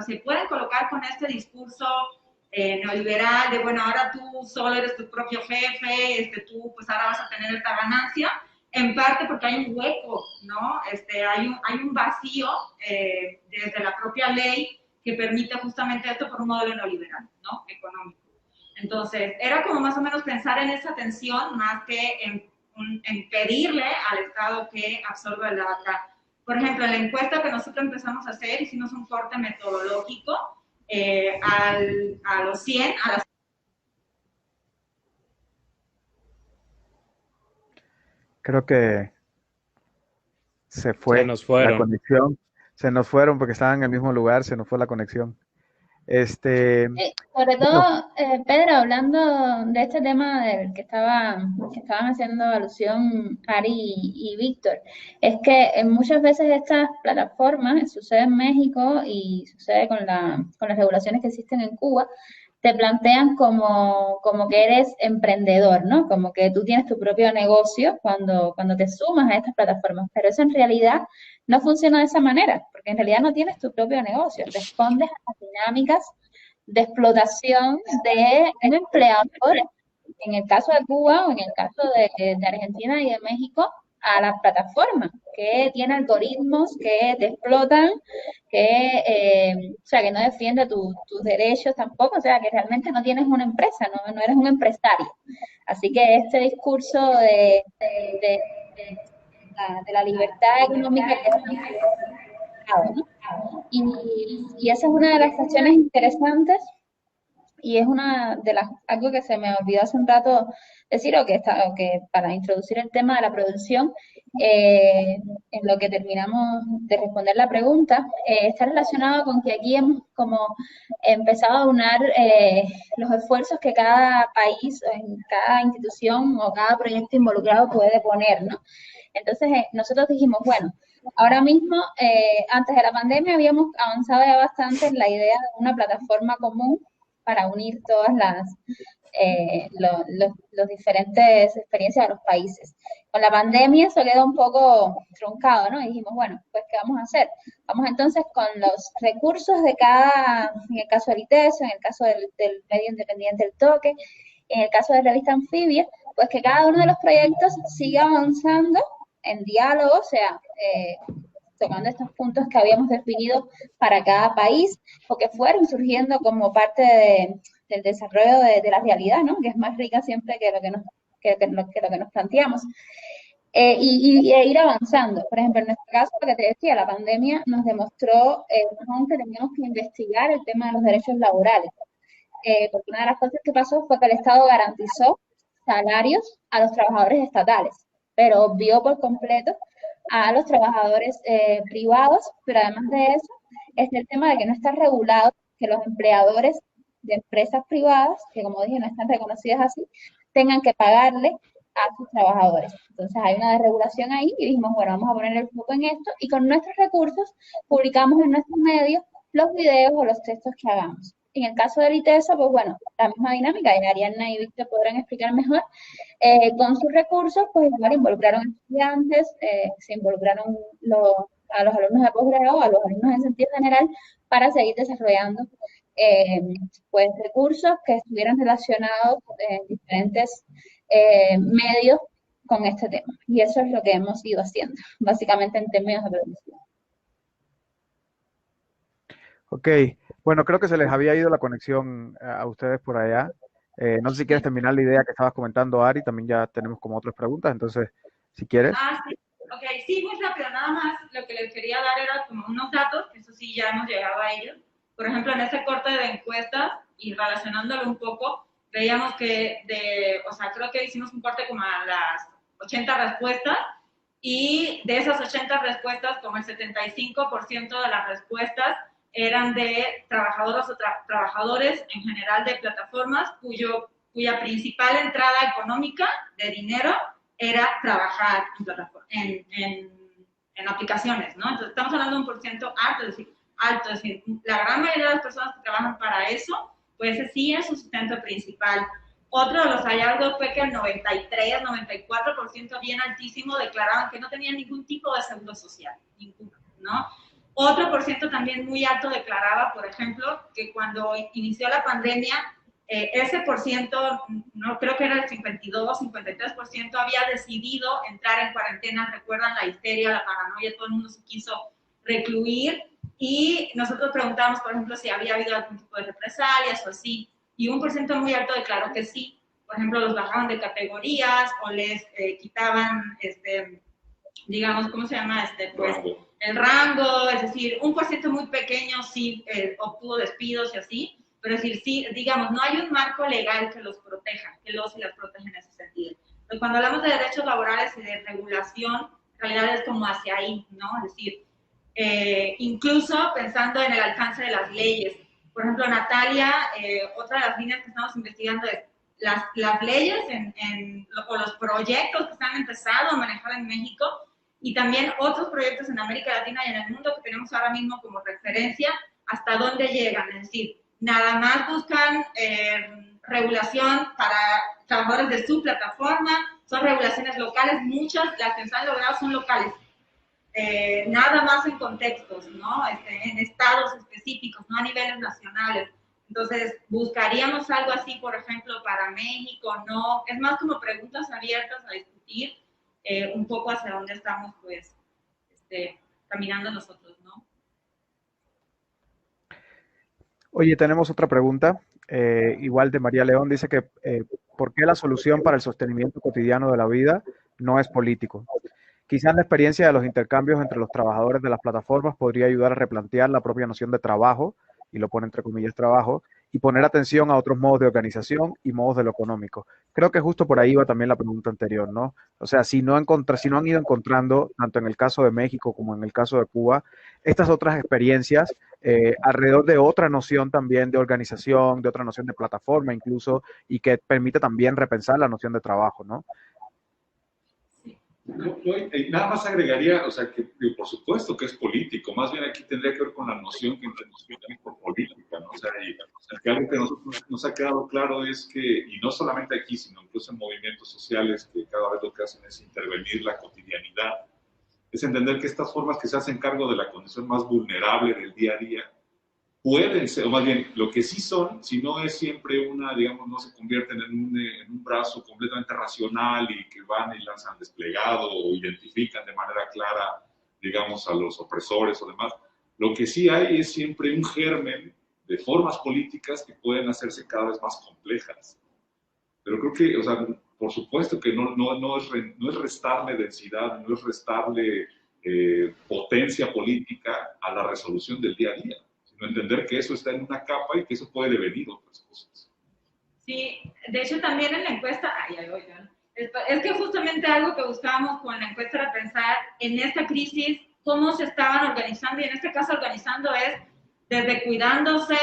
se pueden colocar con este discurso neoliberal de, bueno, ahora tú solo eres tu propio jefe, tú pues ahora vas a tener esta ganancia, en parte porque hay un hueco, ¿no? Hay un vacío desde la propia ley que permite justamente esto por un modelo neoliberal, ¿no? Económico. Entonces, era como más o menos pensar en esa tensión más que en pedirle al Estado que absorba el data. Por ejemplo, en la encuesta que nosotros empezamos a hacer, hicimos un corte metodológico a los 100, a las... Creo que se fue Se nos fueron. la conexión. Se nos fueron porque estaban en el mismo lugar, se nos fue la conexión. Sobre todo, Pedro, hablando de este tema del que estaban haciendo alusión Ari y Víctor, es que muchas veces estas plataformas, sucede en México y sucede con las regulaciones que existen en Cuba, te plantean como que eres emprendedor, ¿no? Como que tú tienes tu propio negocio cuando te sumas a estas plataformas, pero eso en realidad no funciona de esa manera, porque en realidad no tienes tu propio negocio, respondes a las dinámicas de explotación de un empleador, en el caso de Cuba o en el caso de Argentina y de México, a la plataforma, que tiene algoritmos que te explotan, que no defiende tus derechos tampoco, o sea, que realmente no tienes una empresa, no eres un empresario. Así que este discurso de la libertad económica que ¿no? Y esa es una de las cuestiones interesantes y es algo que se me olvidó hace un rato decir, o que para introducir el tema de la producción, en lo que terminamos de responder la pregunta, está relacionado con que aquí hemos como empezado a unar los esfuerzos que cada país, cada institución o cada proyecto involucrado puede poner, ¿no? Entonces, nosotros dijimos, bueno, ahora mismo, antes de la pandemia, habíamos avanzado ya bastante en la idea de una plataforma común para unir todas los diferentes experiencias de los países. Con la pandemia eso quedó un poco truncado, ¿no? Y dijimos, bueno, pues ¿qué vamos a hacer? Vamos entonces con los recursos de en el caso del ITESO, en el caso del medio independiente El Toque, en el caso de Revista Anfibia, pues que cada uno de los proyectos siga avanzando en diálogo, o sea, tomando estos puntos que habíamos definido para cada país, o que fueron surgiendo como parte del desarrollo de la realidad, ¿no? Que es más rica siempre que lo que nos planteamos. e ir avanzando. Por ejemplo, en nuestro caso, lo que te decía, la pandemia nos demostró que teníamos que investigar el tema de los derechos laborales. Porque una de las cosas que pasó fue que el Estado garantizó salarios a los trabajadores estatales, pero obvió por completo a los trabajadores privados, pero además de eso, es el tema de que no está regulado que los empleadores de empresas privadas, que como dije no están reconocidas así, tengan que pagarle a sus trabajadores. Entonces hay una desregulación ahí y dijimos, bueno, vamos a poner el foco en esto y con nuestros recursos publicamos en nuestros medios los videos o los textos que hagamos. En el caso del ITESO, pues bueno, la misma dinámica, y Ariadna y Víctor podrán explicar mejor, con sus recursos, pues igual involucraron estudiantes, se involucraron a los alumnos de posgrado, a los alumnos en sentido general, para seguir desarrollando pues recursos que estuvieran relacionados en diferentes medios con este tema. Y eso es lo que hemos ido haciendo, básicamente en términos de producción. Ok, bueno, creo que se les había ido la conexión a ustedes por allá. No sé si quieres terminar la idea que estabas comentando, Ari, también ya tenemos como otras preguntas, entonces, si quieres. Sí. Ok, sí, muy rápido, nada más lo que les quería dar era como unos datos, que eso sí ya hemos llegado a ellos. Por ejemplo, en ese corte de encuestas y relacionándolo un poco, veíamos que creo que hicimos un corte como a las 80 respuestas y de esas 80 respuestas, como el 75% de las respuestas eran de trabajadores o trabajadores en general de plataformas cuya principal entrada económica de dinero era trabajar en aplicaciones, ¿no? Entonces estamos hablando de un porcentaje alto, es decir, la gran mayoría de las personas que trabajan para eso, pues ese sí es su sustento principal. Otro de los hallazgos fue que el 93, 94%, bien altísimo, declaraban que no tenían ningún tipo de seguro social, ninguno, ¿no? Otro por ciento también muy alto declaraba, por ejemplo, que cuando inició la pandemia, ese por ciento, no creo que era el 52, 53%, había decidido entrar en cuarentena. Recuerdan la histeria, la paranoia, todo el mundo se quiso recluir. Y nosotros preguntamos, por ejemplo, si había habido algún tipo de represalias o así. Y un por ciento muy alto declaró que sí. Por ejemplo, los bajaban de categorías o les quitaban, digamos, ¿cómo se llama? Pues, el rango, es decir, un por ciento muy pequeño sí obtuvo despidos y así. Pero es decir, sí, digamos, no hay un marco legal que los proteja, que los y las proteja en ese sentido. Pero cuando hablamos de derechos laborales y de regulación, en realidad es como hacia ahí, ¿no? Es decir, incluso pensando en el alcance de las leyes. Por ejemplo, Natalia, otra de las líneas que estamos investigando es las leyes o los proyectos que se han empezado a manejar en México y también otros proyectos en América Latina y en el mundo que tenemos ahora mismo como referencia, hasta dónde llegan. Es decir, nada más buscan regulación para trabajadores de su plataforma, son regulaciones locales, muchas, las que se han logrado son locales, nada más en contextos, ¿no? En estados específicos, no a niveles nacionales. Entonces, buscaríamos algo así, por ejemplo, para México, ¿no? Es más como preguntas abiertas a discutir un poco hacia dónde estamos, pues, caminando nosotros, ¿no? Oye, tenemos otra pregunta, igual de María León, dice que ¿por qué la solución para el sostenimiento cotidiano de la vida no es político? Quizás la experiencia de los intercambios entre los trabajadores de las plataformas podría ayudar a replantear la propia noción de trabajo, y lo pone entre comillas trabajo, y poner atención a otros modos de organización y modos de lo económico. Creo que justo por ahí va también la pregunta anterior, ¿no? O sea, si no han ido encontrando, tanto en el caso de México como en el caso de Cuba, estas otras experiencias alrededor de otra noción también de organización, de otra noción de plataforma incluso, y que permite también repensar la noción de trabajo, ¿no? Nada más agregaría, o sea, que por supuesto que es político, más bien aquí tendría que ver con la noción que entendemos por política, ¿no? O sea, que algo que nos ha quedado claro es que, y no solamente aquí, sino incluso en movimientos sociales que cada vez lo que hacen es intervenir la cotidianidad, es entender que estas formas que se hacen cargo de la condición más vulnerable del día a día pueden ser, o más bien, lo que sí son, si no es siempre una, digamos, no se convierten en un brazo completamente racional y que van y lanzan desplegado o identifican de manera clara, digamos, a los opresores o demás. Lo que sí hay es siempre un germen de formas políticas que pueden hacerse cada vez más complejas. Pero creo que, o sea, por supuesto que no es restarle densidad, no es restarle potencia política a la resolución del día a día, sino entender que eso está en una capa y que eso puede devenir otras cosas. Sí, de hecho también en la encuesta, es que justamente algo que buscábamos con la encuesta era pensar en esta crisis, cómo se estaban organizando, y en este caso organizando es desde cuidándose,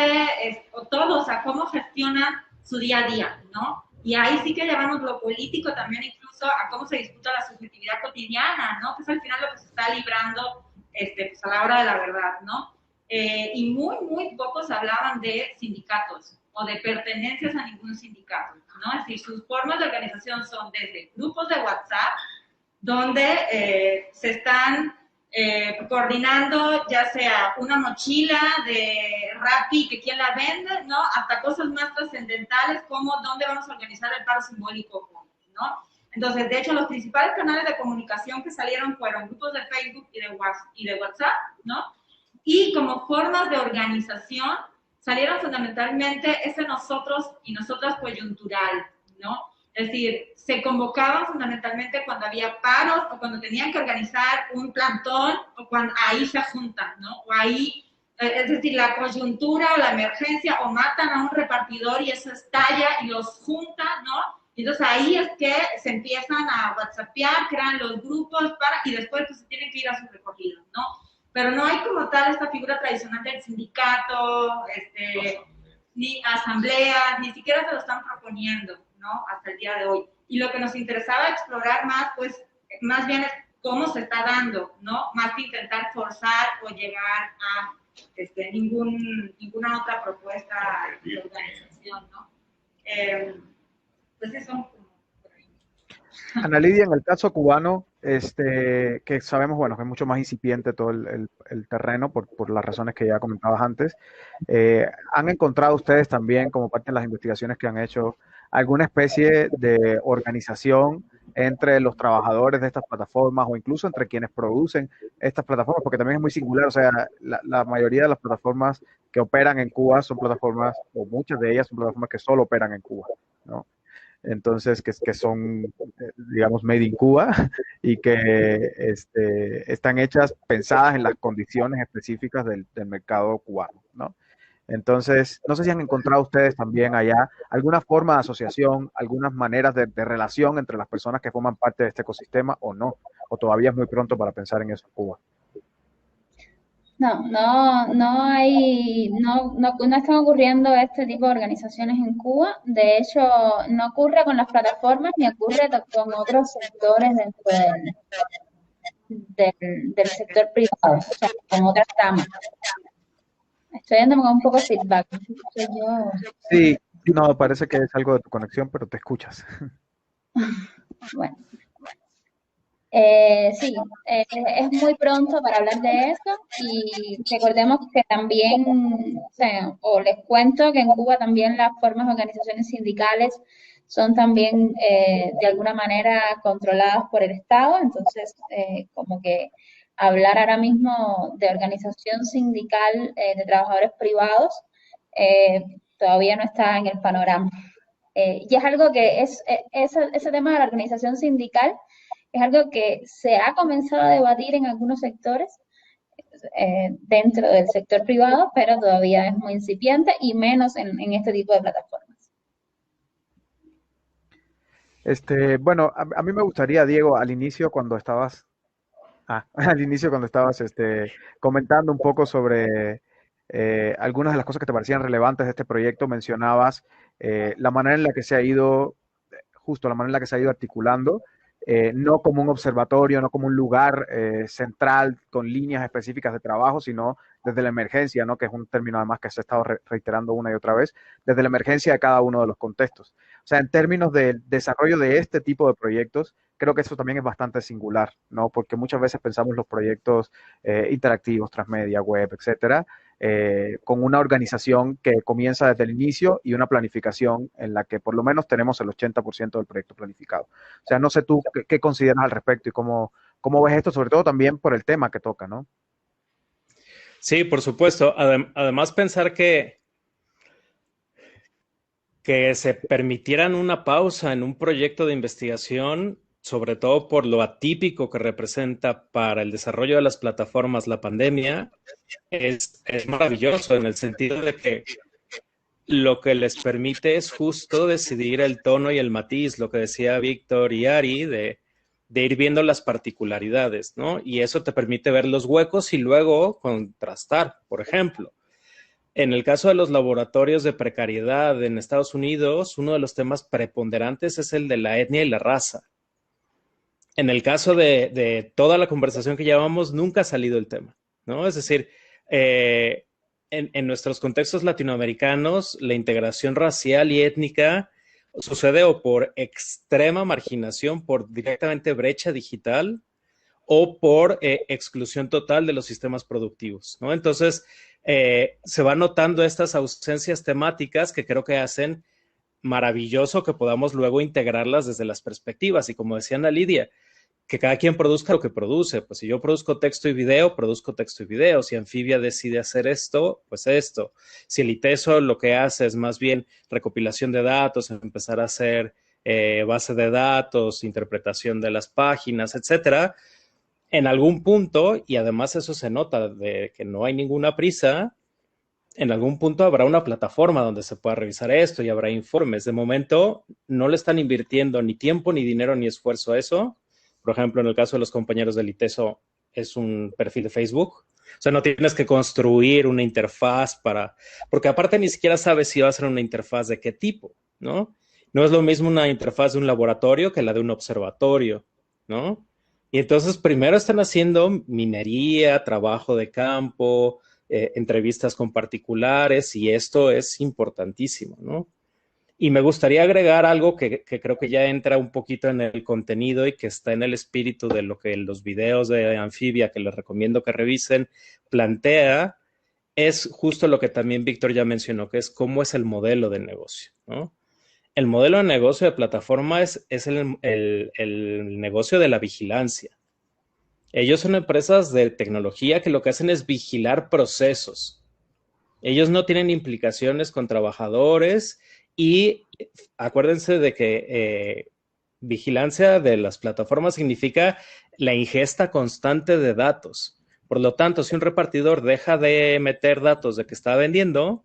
o sea, cómo gestionan su día a día, ¿no? Y ahí sí que llevamos lo político también incluso a cómo se disputa la subjetividad cotidiana, ¿no? Que es al final lo que se está librando pues a la hora de la verdad, ¿no? Y muy pocos hablaban de sindicatos o de pertenencias a ningún sindicato, ¿no? Es decir, sus formas de organización son desde grupos de WhatsApp, donde se están coordinando ya sea una mochila de Rappi que quién la vende, ¿no? Hasta cosas más trascendentales como dónde vamos a organizar el paro simbólico, ¿no? Entonces, de hecho, los principales canales de comunicación que salieron fueron grupos de Facebook y de WhatsApp, ¿no? Y como formas de organización salieron fundamentalmente ese nosotros y nosotras coyuntural, ¿no? Es decir, se convocaban fundamentalmente cuando había paros o cuando tenían que organizar un plantón o cuando ahí se juntan, ¿no? O ahí, es decir, la coyuntura o la emergencia o matan a un repartidor y eso estalla y los juntan, ¿no? Y entonces ahí es que se empiezan a whatsappear, crean los grupos y después pues, se tienen que ir a su recorrido, ¿no? Pero no hay como tal esta figura tradicional del sindicato, ni asambleas, ni siquiera se lo están proponiendo, ¿no? Hasta el día de hoy. Y lo que nos interesaba explorar más, pues, más bien es cómo se está dando, ¿no? Más que intentar forzar o llegar a ninguna otra propuesta de organización, ¿no? Pues eso. Ana Lidia, en el caso cubano, que sabemos, bueno, que es mucho más incipiente todo el terreno por las razones que ya comentabas antes, ¿han encontrado ustedes también, como parte de las investigaciones que han hecho, alguna especie de organización entre los trabajadores de estas plataformas o incluso entre quienes producen estas plataformas? Porque también es muy singular, o sea, la mayoría de las plataformas que operan en Cuba son plataformas, o muchas de ellas son plataformas que solo operan en Cuba, ¿no? Entonces, que son, digamos, made in Cuba y que están hechas, pensadas en las condiciones específicas del mercado cubano, ¿no? Entonces, no sé si han encontrado ustedes también allá alguna forma de asociación, algunas maneras de relación entre las personas que forman parte de este ecosistema o no, o todavía es muy pronto para pensar en eso en Cuba. No están ocurriendo este tipo de organizaciones en Cuba. De hecho, no ocurre con las plataformas ni ocurre con otros sectores dentro del sector privado, o sea, con otras ramas. Estoy dándome un poco de feedback. Sí, no, parece que es algo de tu conexión, pero te escuchas. Bueno. Sí, es muy pronto para hablar de eso y recordemos que también, o les cuento que en Cuba también las formas de organizaciones sindicales son también de alguna manera controladas por el Estado, entonces como que hablar ahora mismo de organización sindical de trabajadores privados todavía no está en el panorama. Y es algo que ese tema de la organización sindical es algo que se ha comenzado a debatir en algunos sectores dentro del sector privado, pero todavía es muy incipiente y menos en este tipo de plataformas. Bueno, a mí me gustaría, Diego, al inicio cuando estabas comentando un poco sobre algunas de las cosas que te parecían relevantes de este proyecto, mencionabas la manera en la que se ha ido articulando, no como un observatorio, no como un lugar central con líneas específicas de trabajo, sino desde la emergencia, ¿no? Que es un término además que se ha estado reiterando una y otra vez, desde la emergencia de cada uno de los contextos. O sea, en términos del desarrollo de este tipo de proyectos, creo que eso también es bastante singular, ¿no? Porque muchas veces pensamos los proyectos interactivos, transmedia, web, etcétera, con una organización que comienza desde el inicio y una planificación en la que por lo menos tenemos el 80% del proyecto planificado. O sea, no sé tú qué consideras al respecto y cómo ves esto, sobre todo también por el tema que toca, ¿no? Sí, por supuesto. Además, pensar que que se permitieran una pausa en un proyecto de investigación, sobre todo por lo atípico que representa para el desarrollo de las plataformas la pandemia, es maravilloso en el sentido de que lo que les permite es justo decidir el tono y el matiz, lo que decía Víctor y Ari, de ir viendo las particularidades, ¿no? Y eso te permite ver los huecos y luego contrastar, por ejemplo. En el caso de los laboratorios de precariedad en Estados Unidos, uno de los temas preponderantes es el de la etnia y la raza. En el caso de toda la conversación que llevamos, nunca ha salido el tema, ¿no? Es decir, en nuestros contextos latinoamericanos, la integración racial y étnica sucede o por extrema marginación, por directamente brecha digital, o por exclusión total de los sistemas productivos, ¿no? Entonces, se van notando estas ausencias temáticas que creo que hacen maravilloso que podamos luego integrarlas desde las perspectivas. Y como decía Ana Lidia, que cada quien produzca lo que produce. Pues si yo produzco texto y video, produzco texto y video. Si Anfibia decide hacer esto, pues esto. Si el ITESO lo que hace es más bien recopilación de datos, empezar a hacer base de datos, interpretación de las páginas, etcétera, en algún punto, y además eso se nota de que no hay ninguna prisa, en algún punto habrá una plataforma donde se pueda revisar esto y habrá informes. De momento no le están invirtiendo ni tiempo, ni dinero, ni esfuerzo a eso. Por ejemplo, en el caso de los compañeros del ITESO, es un perfil de Facebook. O sea, no tienes que construir una interfaz porque aparte ni siquiera sabes si va a ser una interfaz de qué tipo, ¿no? No es lo mismo una interfaz de un laboratorio que la de un observatorio, ¿no? Y entonces primero están haciendo minería, trabajo de campo, entrevistas con particulares, y esto es importantísimo, ¿no? Y me gustaría agregar algo que creo que ya entra un poquito en el contenido y que está en el espíritu de lo que los videos de Anfibia, que les recomiendo que revisen, plantea, es justo lo que también Víctor ya mencionó, que es cómo es el modelo de negocio, ¿no? El modelo de negocio de plataforma es el negocio de la vigilancia. Ellos son empresas de tecnología que lo que hacen es vigilar procesos. Ellos no tienen implicaciones con trabajadores y acuérdense de que vigilancia de las plataformas significa la ingesta constante de datos. Por lo tanto, si un repartidor deja de meter datos de que está vendiendo,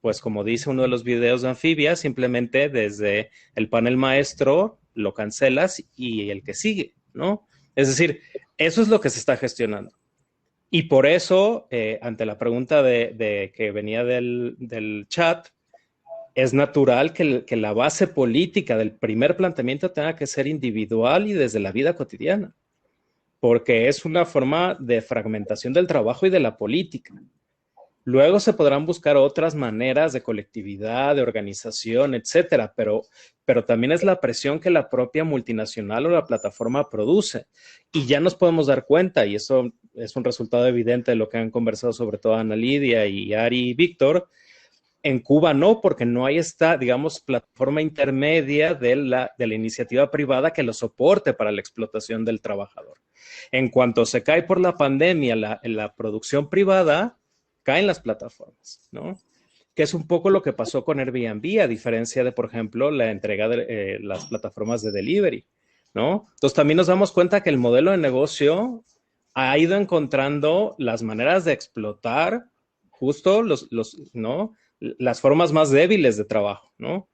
pues como dice uno de los videos de Anfibia, simplemente desde el panel maestro lo cancelas y el que sigue, ¿no? Es decir, eso es lo que se está gestionando. Y por eso, ante la pregunta que venía del chat, es natural que la base política del primer planteamiento tenga que ser individual y desde la vida cotidiana, porque es una forma de fragmentación del trabajo y de la política. Luego se podrán buscar otras maneras de colectividad, de organización, etcétera, pero también es la presión que la propia multinacional o la plataforma produce. Y ya nos podemos dar cuenta, y eso es un resultado evidente de lo que han conversado sobre todo Ana Lidia y Ari y Víctor. En Cuba no, porque no hay esta, digamos, plataforma intermedia de la iniciativa privada que lo soporte para la explotación del trabajador. En cuanto se cae por la pandemia la producción privada, caen las plataformas, ¿no? Que es un poco lo que pasó con Airbnb, a diferencia de, por ejemplo, la entrega de las plataformas de delivery, ¿no? Entonces también nos damos cuenta que el modelo de negocio ha ido encontrando las maneras de explotar justo ¿no? Las formas más débiles de trabajo, ¿no?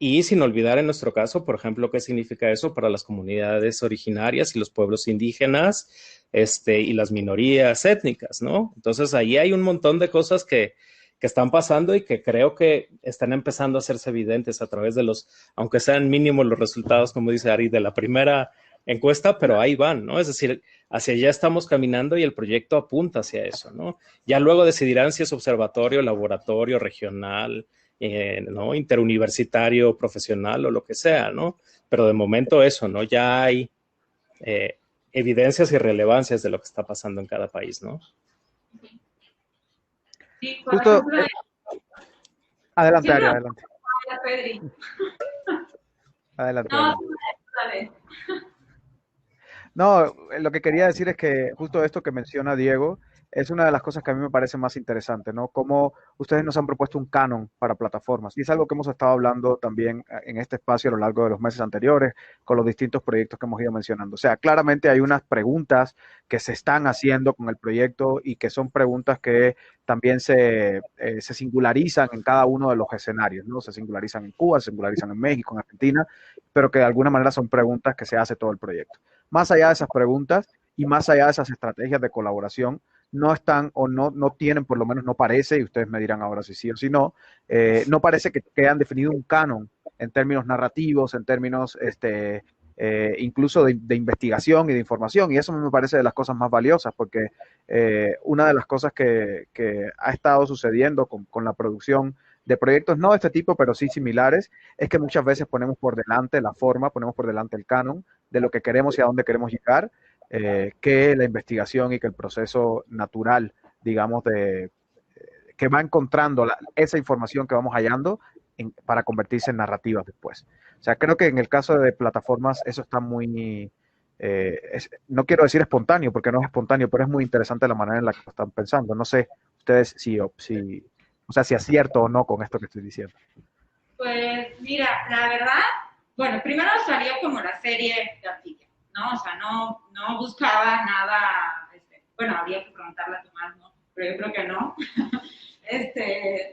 Y sin olvidar en nuestro caso, por ejemplo, qué significa eso para las comunidades originarias y los pueblos indígenas, y las minorías étnicas, ¿no? Entonces ahí hay un montón de cosas que están pasando y que creo que están empezando a hacerse evidentes a través de aunque sean mínimos los resultados, como dice Ari, de la primera encuesta, pero ahí van, ¿no? Es decir, hacia allá estamos caminando y el proyecto apunta hacia eso, ¿no? Ya luego decidirán si es observatorio, laboratorio, regional, ¿no? Interuniversitario, profesional o lo que sea, ¿no? Pero de momento eso, ¿no? Ya hay evidencias y relevancias de lo que está pasando en cada país, ¿no? Sí, por Justo, ejemplo, adelante, Ari, adelante. Pedri. Adelante, No, adelante. dale. No, lo que quería decir es que justo esto que menciona Diego es una de las cosas que a mí me parece más interesante, ¿no? Cómo ustedes nos han propuesto un canon para plataformas. Y es algo que hemos estado hablando también en este espacio a lo largo de los meses anteriores, con los distintos proyectos que hemos ido mencionando. O sea, claramente hay unas preguntas que se están haciendo con el proyecto y que son preguntas que también se singularizan en cada uno de los escenarios, ¿no? Se singularizan en Cuba, se singularizan en México, en Argentina, pero que de alguna manera son preguntas que se hace todo el proyecto. Más allá de esas preguntas y más allá de esas estrategias de colaboración, no están o no tienen, por lo menos no parece, y ustedes me dirán ahora si sí o si no, no parece que hayan definido un canon en términos narrativos, en términos incluso de investigación y de información, y eso me parece de las cosas más valiosas, porque una de las cosas que ha estado sucediendo con la producción de proyectos, no de este tipo, pero sí similares, es que muchas veces ponemos por delante la forma, ponemos por delante el canon de lo que queremos y a dónde queremos llegar, que la investigación y que el proceso natural, digamos, que va encontrando esa información que vamos hallando para convertirse en narrativas después. O sea, creo que en el caso de plataformas eso está muy, no quiero decir espontáneo, porque no es espontáneo, pero es muy interesante la manera en la que lo están pensando. No sé ustedes o sea, si acierto o no con esto que estoy diciendo. Pues mira, la verdad, bueno, primero salió como la serie de Article, ¿no? O sea, no buscaba nada, bueno, habría que preguntarle a Tomás, ¿no? Pero yo creo que no.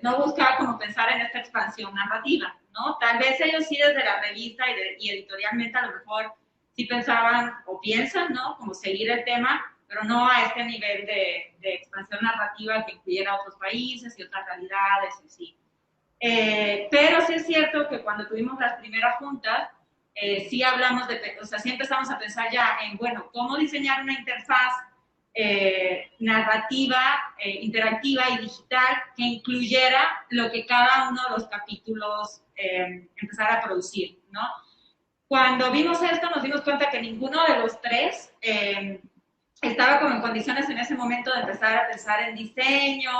No buscaba como pensar en esta expansión narrativa, ¿no? Tal vez ellos sí desde la revista y editorialmente a lo mejor sí pensaban o piensan, ¿no? Como seguir el tema, pero no a este nivel de expansión narrativa que incluyera otros países y otras realidades y sí. Pero sí es cierto que cuando tuvimos las primeras juntas, sí hablamos o sea, sí empezamos a pensar ya en, bueno, cómo diseñar una interfaz narrativa, interactiva y digital que incluyera lo que cada uno de los capítulos empezara a producir, ¿no? Cuando vimos esto nos dimos cuenta que ninguno de los tres estaba como en condiciones en ese momento de empezar a pensar en diseño,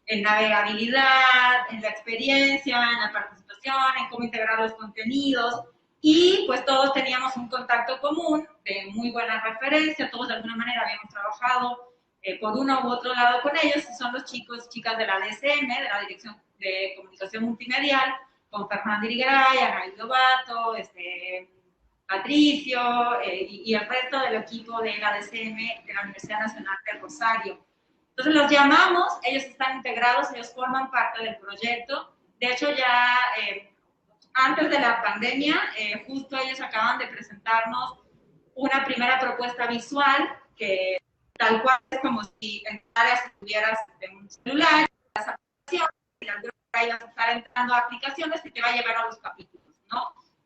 en navegabilidad, en la experiencia, en la participación, en cómo integrar los contenidos. Y pues todos teníamos un contacto común de muy buena referencia, todos de alguna manera habíamos trabajado por uno u otro lado con ellos, y son los chicos y chicas de la DSM, de la Dirección de Comunicación Multimedial, con Fernando Irigaray, Anaí Lobato, Patricio y el resto del equipo de la DSM de la Universidad Nacional del Rosario. Entonces los llamamos, ellos están integrados, ellos forman parte del proyecto. De hecho, ya antes de la pandemia, justo ellos acaban de presentarnos una primera propuesta visual que tal cual es como si estuvieras en un celular, las aplicaciones, y al grupo ahí vas a estar entrando a aplicaciones que te va a llevar a los capítulos, ¿no?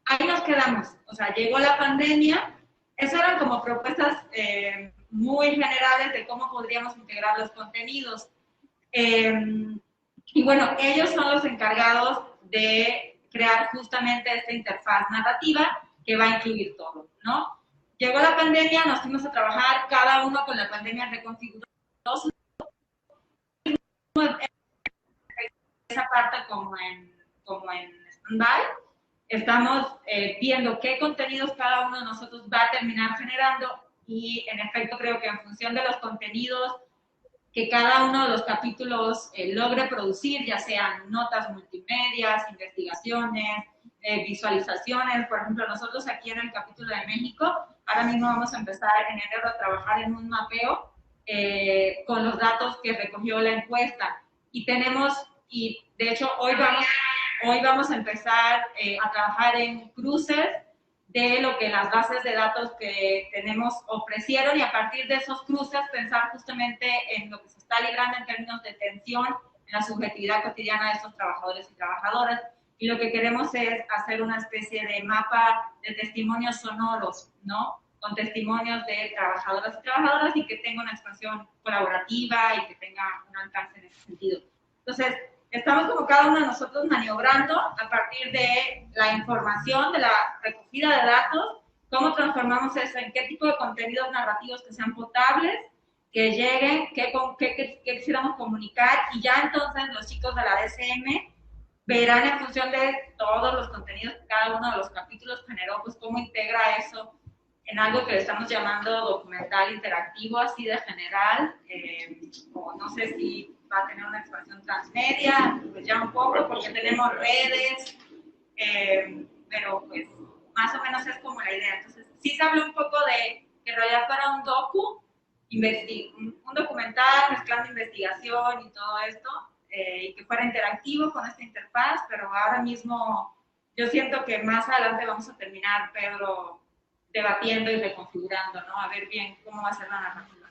Ahí nos quedamos, o sea, llegó la pandemia, esas eran como propuestas muy generales de cómo podríamos integrar los contenidos. Y bueno, ellos son los encargados de crear justamente esta interfaz narrativa que va a incluir todo, ¿no? Llegó la pandemia, nos fuimos a trabajar, cada uno con la pandemia reconfiguró esa parte como en stand-by. Estamos viendo qué contenidos cada uno de nosotros va a terminar generando y en efecto creo que en función de los contenidos que cada uno de los capítulos logre producir, ya sean notas multimedias, investigaciones, visualizaciones. Por ejemplo, nosotros aquí en el capítulo de México, ahora mismo vamos a empezar en enero a trabajar en un mapeo con los datos que recogió la encuesta. Y de hecho hoy vamos a empezar a trabajar en cruces de lo que las bases de datos que tenemos ofrecieron y a partir de esos cruces pensar justamente en lo que se está librando en términos de tensión en la subjetividad cotidiana de estos trabajadores y trabajadoras. Y lo que queremos es hacer una especie de mapa de testimonios sonoros, ¿no? Con testimonios de trabajadoras y trabajadoras y que tenga una expansión colaborativa y que tenga un alcance en ese sentido. Entonces, estamos como cada uno de nosotros maniobrando a partir de la información, de la recogida de datos, cómo transformamos eso en qué tipo de contenidos narrativos que sean potables, que lleguen, qué quisiéramos comunicar y ya entonces los chicos de la DSM verán en función de todos los contenidos que cada uno de los capítulos generó, pues cómo integra eso en algo que le estamos llamando documental interactivo, así de general, o no sé si va a tener una expansión transmedia, pues ya un poco, porque tenemos redes, pero pues más o menos es como la idea. Entonces, sí se habla un poco de que en realidad fuera un un documental mezclando investigación y todo esto, y que fuera interactivo con esta interfaz, pero ahora mismo yo siento que más adelante vamos a terminar, Pedro, debatiendo y reconfigurando, ¿no? A ver bien cómo va a ser la narrativa.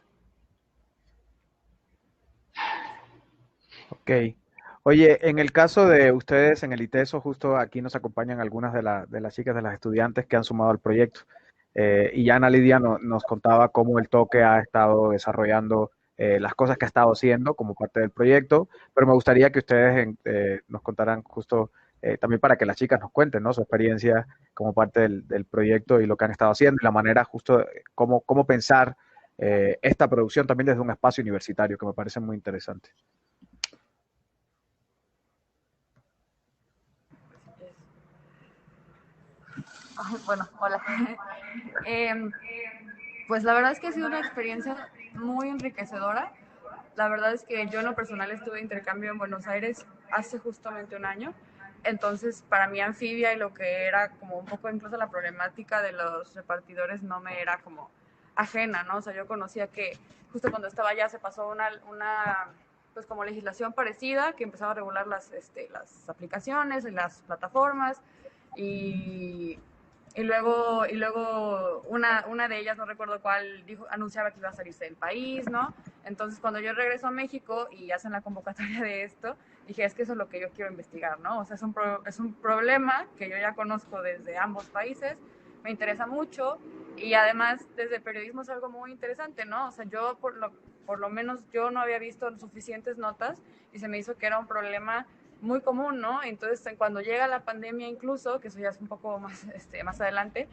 Ok. Oye, en el caso de ustedes en el ITESO, justo aquí nos acompañan algunas de las chicas, de las estudiantes que han sumado al proyecto. Y ya Ana Lidia nos contaba cómo el toque ha estado desarrollando las cosas que ha estado haciendo como parte del proyecto, pero me gustaría que ustedes nos contaran justo también para que las chicas nos cuenten, ¿no? Su experiencia como parte del proyecto y lo que han estado haciendo y la manera justo, cómo pensar esta producción también desde un espacio universitario, que me parece muy interesante. Bueno, hola. Pues la verdad es que ha sido una experiencia muy enriquecedora. La verdad es que yo en lo personal estuve de intercambio en Buenos Aires hace justamente un año. Entonces, para mí Anfibia y lo que era como un poco incluso la problemática de los repartidores no me era como ajena, ¿no? O sea, yo conocía que justo cuando estaba allá se pasó una pues como legislación parecida que empezaba a regular las aplicaciones y las plataformas y luego una de ellas, no recuerdo cuál, anunciaba que iba a salirse del país, ¿no? Entonces, cuando yo regreso a México y hacen la convocatoria de esto, dije, es que eso es lo que yo quiero investigar, ¿no? O sea, es un problema que yo ya conozco desde ambos países, me interesa mucho y además desde periodismo es algo muy interesante, ¿no? O sea, yo por lo menos yo no había visto suficientes notas y se me hizo que era un problema muy común, ¿no? Entonces, cuando llega la pandemia incluso, que eso ya es un poco más, más adelante,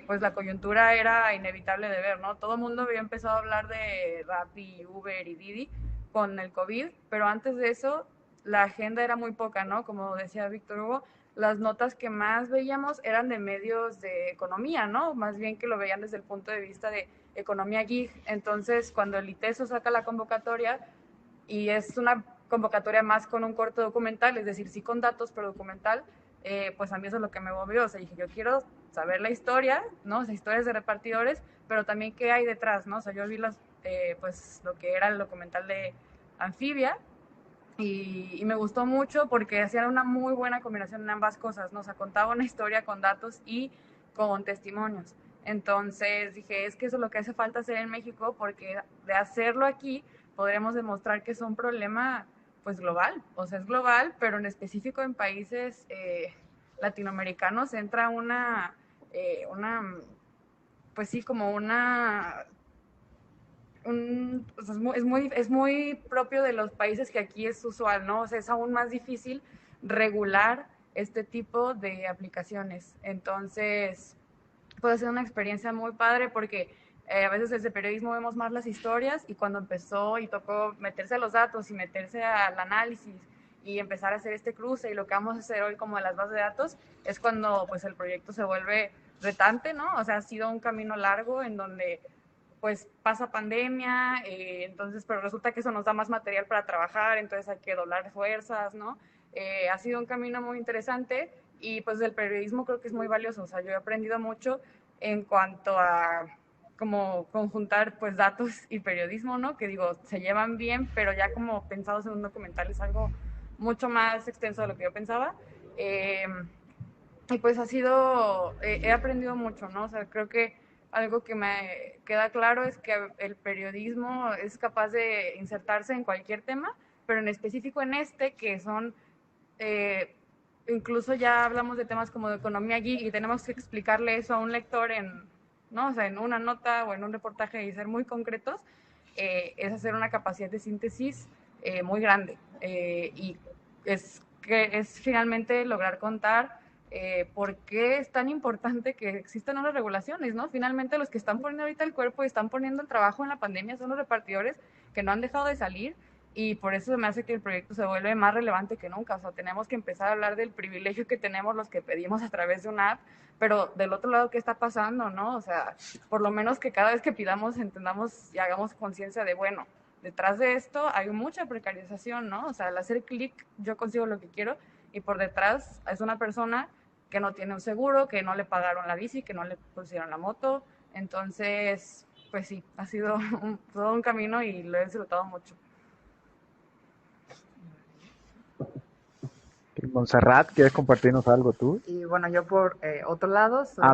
pues la coyuntura era inevitable de ver, ¿no? Todo el mundo había empezado a hablar de Rappi, Uber y Didi con el COVID, pero antes de eso la agenda era muy poca, ¿no? Como decía Víctor Hugo, las notas que más veíamos eran de medios de economía, ¿no? Más bien que lo veían desde el punto de vista de economía gig. Entonces, cuando el ITESO saca la convocatoria y es una convocatoria más con un corto documental, es decir, sí con datos, pero documental, pues a mí eso es lo que me movió. O sea, dije, yo quiero saber la historia, ¿no? O sea, historias de repartidores, pero también qué hay detrás, ¿no? O sea, yo vi pues lo que era el documental de Anfibia y me gustó mucho porque hacían una muy buena combinación en ambas cosas, ¿no? O sea, contaba una historia con datos y con testimonios. Entonces dije, es que eso es lo que hace falta hacer en México porque de hacerlo aquí podremos demostrar que es un problema pues global, o sea, es global, pero en específico en países latinoamericanos entra pues sí, como o sea, es muy propio de los países que aquí es usual, ¿no? O sea, es aún más difícil regular este tipo de aplicaciones. Entonces, puede ser una experiencia muy padre porque a veces desde periodismo vemos más las historias y cuando empezó y tocó meterse a los datos y meterse al análisis y empezar a hacer este cruce y lo que vamos a hacer hoy como de las bases de datos es cuando pues el proyecto se vuelve retante, ¿no? O sea, ha sido un camino largo en donde pues pasa pandemia, entonces, pero resulta que eso nos da más material para trabajar, entonces hay que doblar fuerzas, ¿no? Ha sido un camino muy interesante y pues el periodismo creo que es muy valioso, o sea, yo he aprendido mucho en cuanto a como conjuntar pues datos y periodismo, ¿no? Que digo, se llevan bien, pero ya como pensados en un documental es algo mucho más extenso de lo que yo pensaba. Y pues he aprendido mucho, ¿no? O sea, creo que algo que me queda claro es que el periodismo es capaz de insertarse en cualquier tema, pero en específico en que son, incluso ya hablamos de temas como de economía geek y tenemos que explicarle eso a un lector ¿no? O sea, en una nota o en un reportaje y ser muy concretos, es hacer una capacidad de síntesis muy grande. Y es finalmente lograr contar por qué es tan importante que existan unas regulaciones, ¿no? Finalmente los que están poniendo ahorita el cuerpo y están poniendo el trabajo en la pandemia son los repartidores que no han dejado de salir y por eso me hace que el proyecto se vuelve más relevante que nunca. O sea, tenemos que empezar a hablar del privilegio que tenemos los que pedimos a través de una app, pero del otro lado, ¿qué está pasando, no? O sea, por lo menos que cada vez que pidamos entendamos y hagamos conciencia de, bueno, detrás de esto hay mucha precarización, ¿no? O sea, al hacer clic yo consigo lo que quiero y por detrás es una persona que no tiene un seguro, que no le pagaron la bici, que no le pusieron la moto. Entonces, pues sí, ha sido todo un camino y lo he disfrutado mucho. Montserrat, ¿quieres compartirnos algo tú? Y bueno, yo por otro lado soy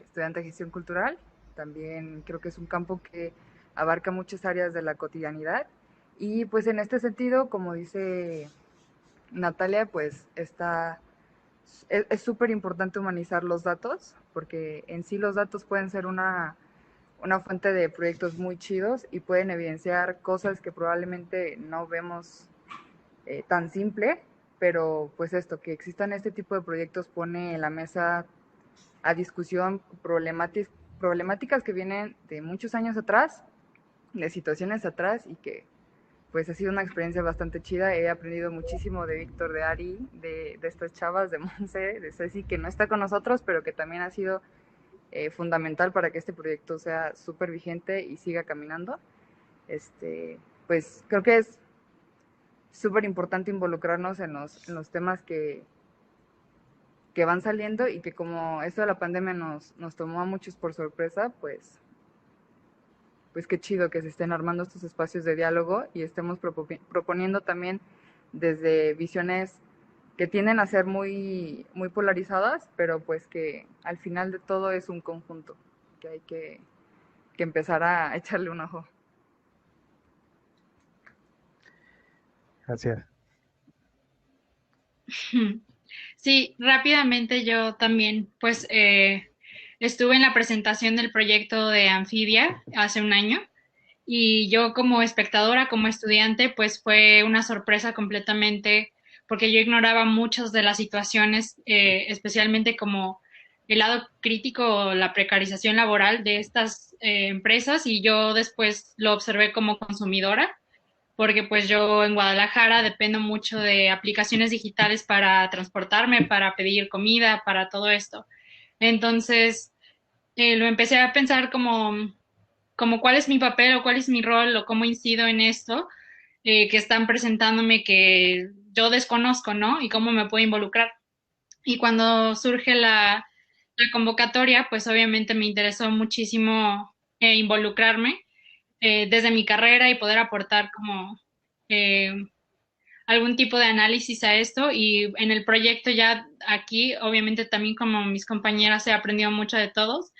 estudiante de gestión cultural. También creo que es un campo que abarca muchas áreas de la cotidianidad. Y pues en este sentido, como dice Natalia, pues es súper importante humanizar los datos, porque en sí los datos pueden ser una fuente de proyectos muy chidos y pueden evidenciar cosas que probablemente no vemos tan simple, pero pues esto, que existan este tipo de proyectos pone en la mesa a discusión problemáticas que vienen de muchos años atrás, de situaciones atrás, y que pues ha sido una experiencia bastante chida. He aprendido muchísimo de Víctor, de Ari, de estas chavas, de Monse, de Ceci, que no está con nosotros, pero que también ha sido fundamental para que este proyecto sea súper vigente y siga caminando. Pues creo que es súper importante involucrarnos en los temas que van saliendo, y que como esto de la pandemia nos tomó a muchos por sorpresa, pues qué chido que se estén armando estos espacios de diálogo y estemos proponiendo también desde visiones que tienden a ser muy, muy polarizadas, pero pues que al final de todo es un conjunto, que hay que empezar a echarle un ojo. Gracias. Sí, rápidamente yo también, pues estuve en la presentación del proyecto de Amphibia hace un año, y yo como espectadora, como estudiante, pues fue una sorpresa completamente, porque yo ignoraba muchas de las situaciones, especialmente como el lado crítico, la precarización laboral de estas empresas, y yo después lo observé como consumidora, porque pues yo en Guadalajara dependo mucho de aplicaciones digitales para transportarme, para pedir comida, para todo esto. Entonces, lo empecé a pensar como cuál es mi papel o cuál es mi rol o cómo incido en esto que están presentándome, que yo desconozco, ¿no? Y cómo me puedo involucrar. Y cuando surge la convocatoria, pues obviamente me interesó muchísimo involucrarme desde mi carrera y poder aportar como algún tipo de análisis a esto. Y en el proyecto ya aquí, obviamente también como mis compañeras, he aprendido mucho de todos,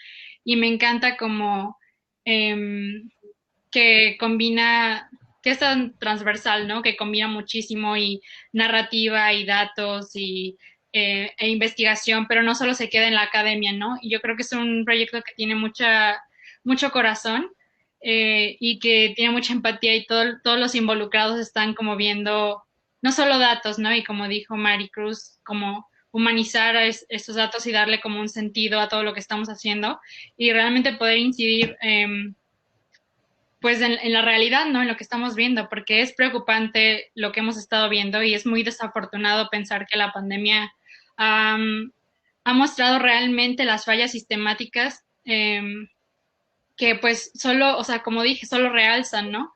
y me encanta como que combina, que es tan transversal, ¿no? Que combina muchísimo y narrativa y datos y e investigación, pero no solo se queda en la academia, ¿no? Y yo creo que es un proyecto que tiene mucho corazón y que tiene mucha empatía, y todos los involucrados están como viendo no solo datos, ¿no? Y como dijo Maricruz, como humanizar estos datos y darle como un sentido a todo lo que estamos haciendo y realmente poder incidir pues en la realidad, ¿no? En lo que estamos viendo, porque es preocupante lo que hemos estado viendo y es muy desafortunado pensar que la pandemia ha mostrado realmente las fallas sistemáticas que pues solo, o sea, como dije, solo realzan, ¿no?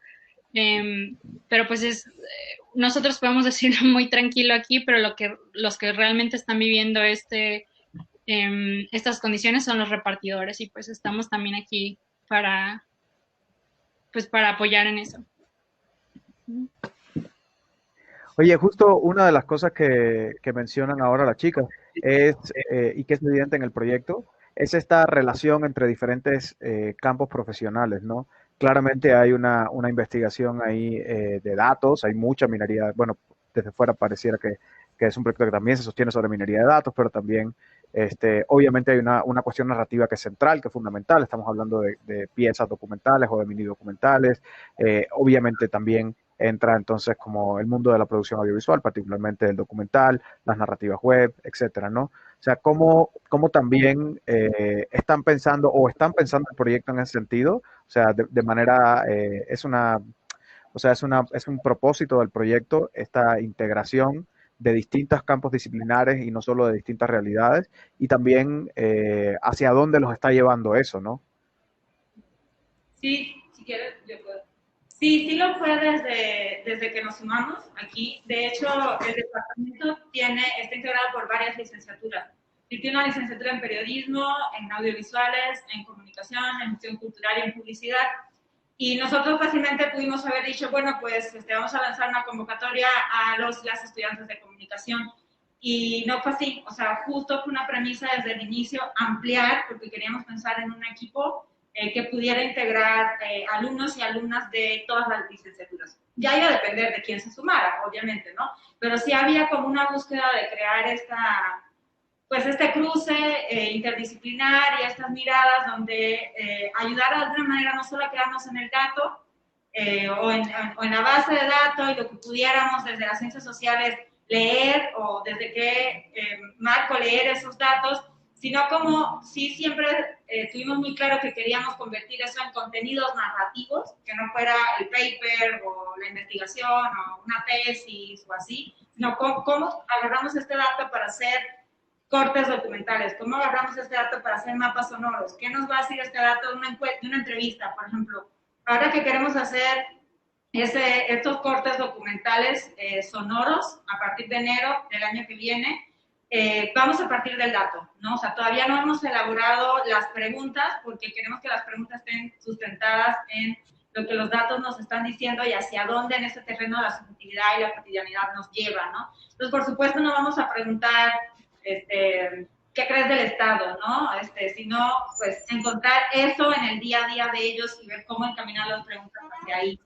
Pero pues nosotros podemos decirlo muy tranquilo aquí, pero los que realmente están viviendo estas condiciones son los repartidores, y pues estamos también aquí para apoyar en eso. Oye, justo una de las cosas que mencionan ahora las chicas es, y que es evidente en el proyecto, es esta relación entre diferentes campos profesionales, ¿no? Claramente hay una investigación ahí de datos, hay mucha minería, bueno, desde fuera pareciera que es un proyecto que también se sostiene sobre minería de datos, pero también obviamente hay una cuestión narrativa que es central, que es fundamental. Estamos hablando de piezas documentales o de mini documentales. Obviamente también entra entonces como el mundo de la producción audiovisual, particularmente el documental, las narrativas web, etcétera, ¿no? O sea, ¿cómo también están pensando el proyecto en ese sentido? O sea, de manera, es O sea, es un propósito del proyecto, esta integración de distintos campos disciplinares y no solo de distintas realidades, y también hacia dónde los está llevando eso, ¿no? Sí, si quieres, yo puedo. Sí, sí lo fue desde que nos sumamos aquí. De hecho, el departamento está integrado por varias licenciaturas. Y tiene una licenciatura en periodismo, en audiovisuales, en comunicación, en gestión cultural y en publicidad. Y nosotros fácilmente pudimos haber dicho, bueno, pues vamos a lanzar una convocatoria a las estudiantes de comunicación. Y no fue así. O sea, justo fue una premisa desde el inicio ampliar, porque queríamos pensar en un equipo que pudiera integrar alumnos y alumnas de todas las licenciaturas. Ya iba a depender de quién se sumara, obviamente, ¿no? Pero sí había como una búsqueda de crear este cruce interdisciplinar y estas miradas donde ayudar de alguna manera no solo a quedarnos en el dato o en la base de datos y lo que pudiéramos desde las ciencias sociales leer o desde qué marco leer esos datos, sino como sí siempre tuvimos muy claro que queríamos convertir eso en contenidos narrativos, que no fuera el paper o la investigación o una tesis o así, sino cómo agarramos este dato para hacer cortes documentales, cómo agarramos este dato para hacer mapas sonoros, qué nos va a decir este dato de una entrevista, por ejemplo. Ahora que queremos hacer estos cortes documentales sonoros a partir de enero del año que viene, vamos a partir del dato, ¿no? O sea, todavía no hemos elaborado las preguntas porque queremos que las preguntas estén sustentadas en lo que los datos nos están diciendo y hacia dónde en este terreno la subjetividad y la cotidianidad nos lleva, ¿no? Entonces, por supuesto, no vamos a preguntar qué crees del Estado, ¿no? Sino, pues, encontrar eso en el día a día de ellos y ver cómo encaminar las preguntas hacia ahí.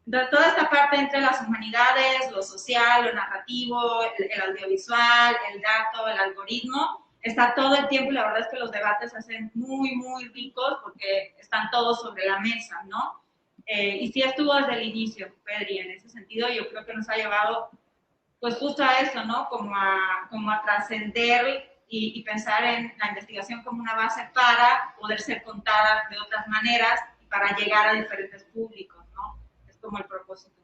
Entonces, toda esta parte entre las humanidades, lo social, lo narrativo, el audiovisual, el dato, el algoritmo, está todo el tiempo y la verdad es que los debates se hacen muy, muy ricos porque están todos sobre la mesa, ¿no? Y sí estuvo desde el inicio, Pedri, en ese sentido yo creo que nos ha llevado pues justo a eso, ¿no? Como a trascender y pensar en la investigación como una base para poder ser contada de otras maneras y para llegar a diferentes públicos, ¿no? Como el propósito.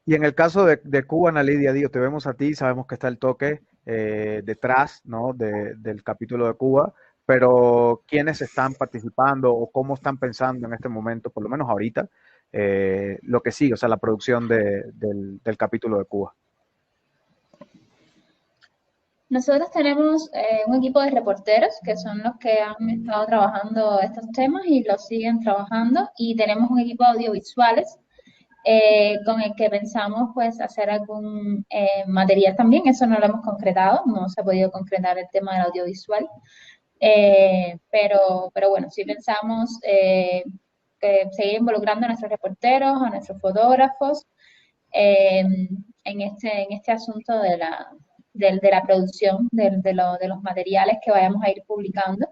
Y en el caso de Cuba, Ana Lidia, digo, te vemos a ti, sabemos que está el toque detrás, ¿no? del capítulo de Cuba, pero ¿quiénes están participando o cómo están pensando en este momento, por lo menos ahorita, lo que sigue, o sea, la producción del capítulo de Cuba? Nosotros tenemos un equipo de reporteros que son los que han estado trabajando estos temas y los siguen trabajando, y tenemos un equipo de audiovisuales con el que pensamos pues hacer algún material también. Eso no lo hemos concretado, no se ha podido concretar el tema del audiovisual, pero bueno, sí pensamos seguir involucrando a nuestros reporteros, a nuestros fotógrafos en este asunto de la producción de los materiales que vayamos a ir publicando,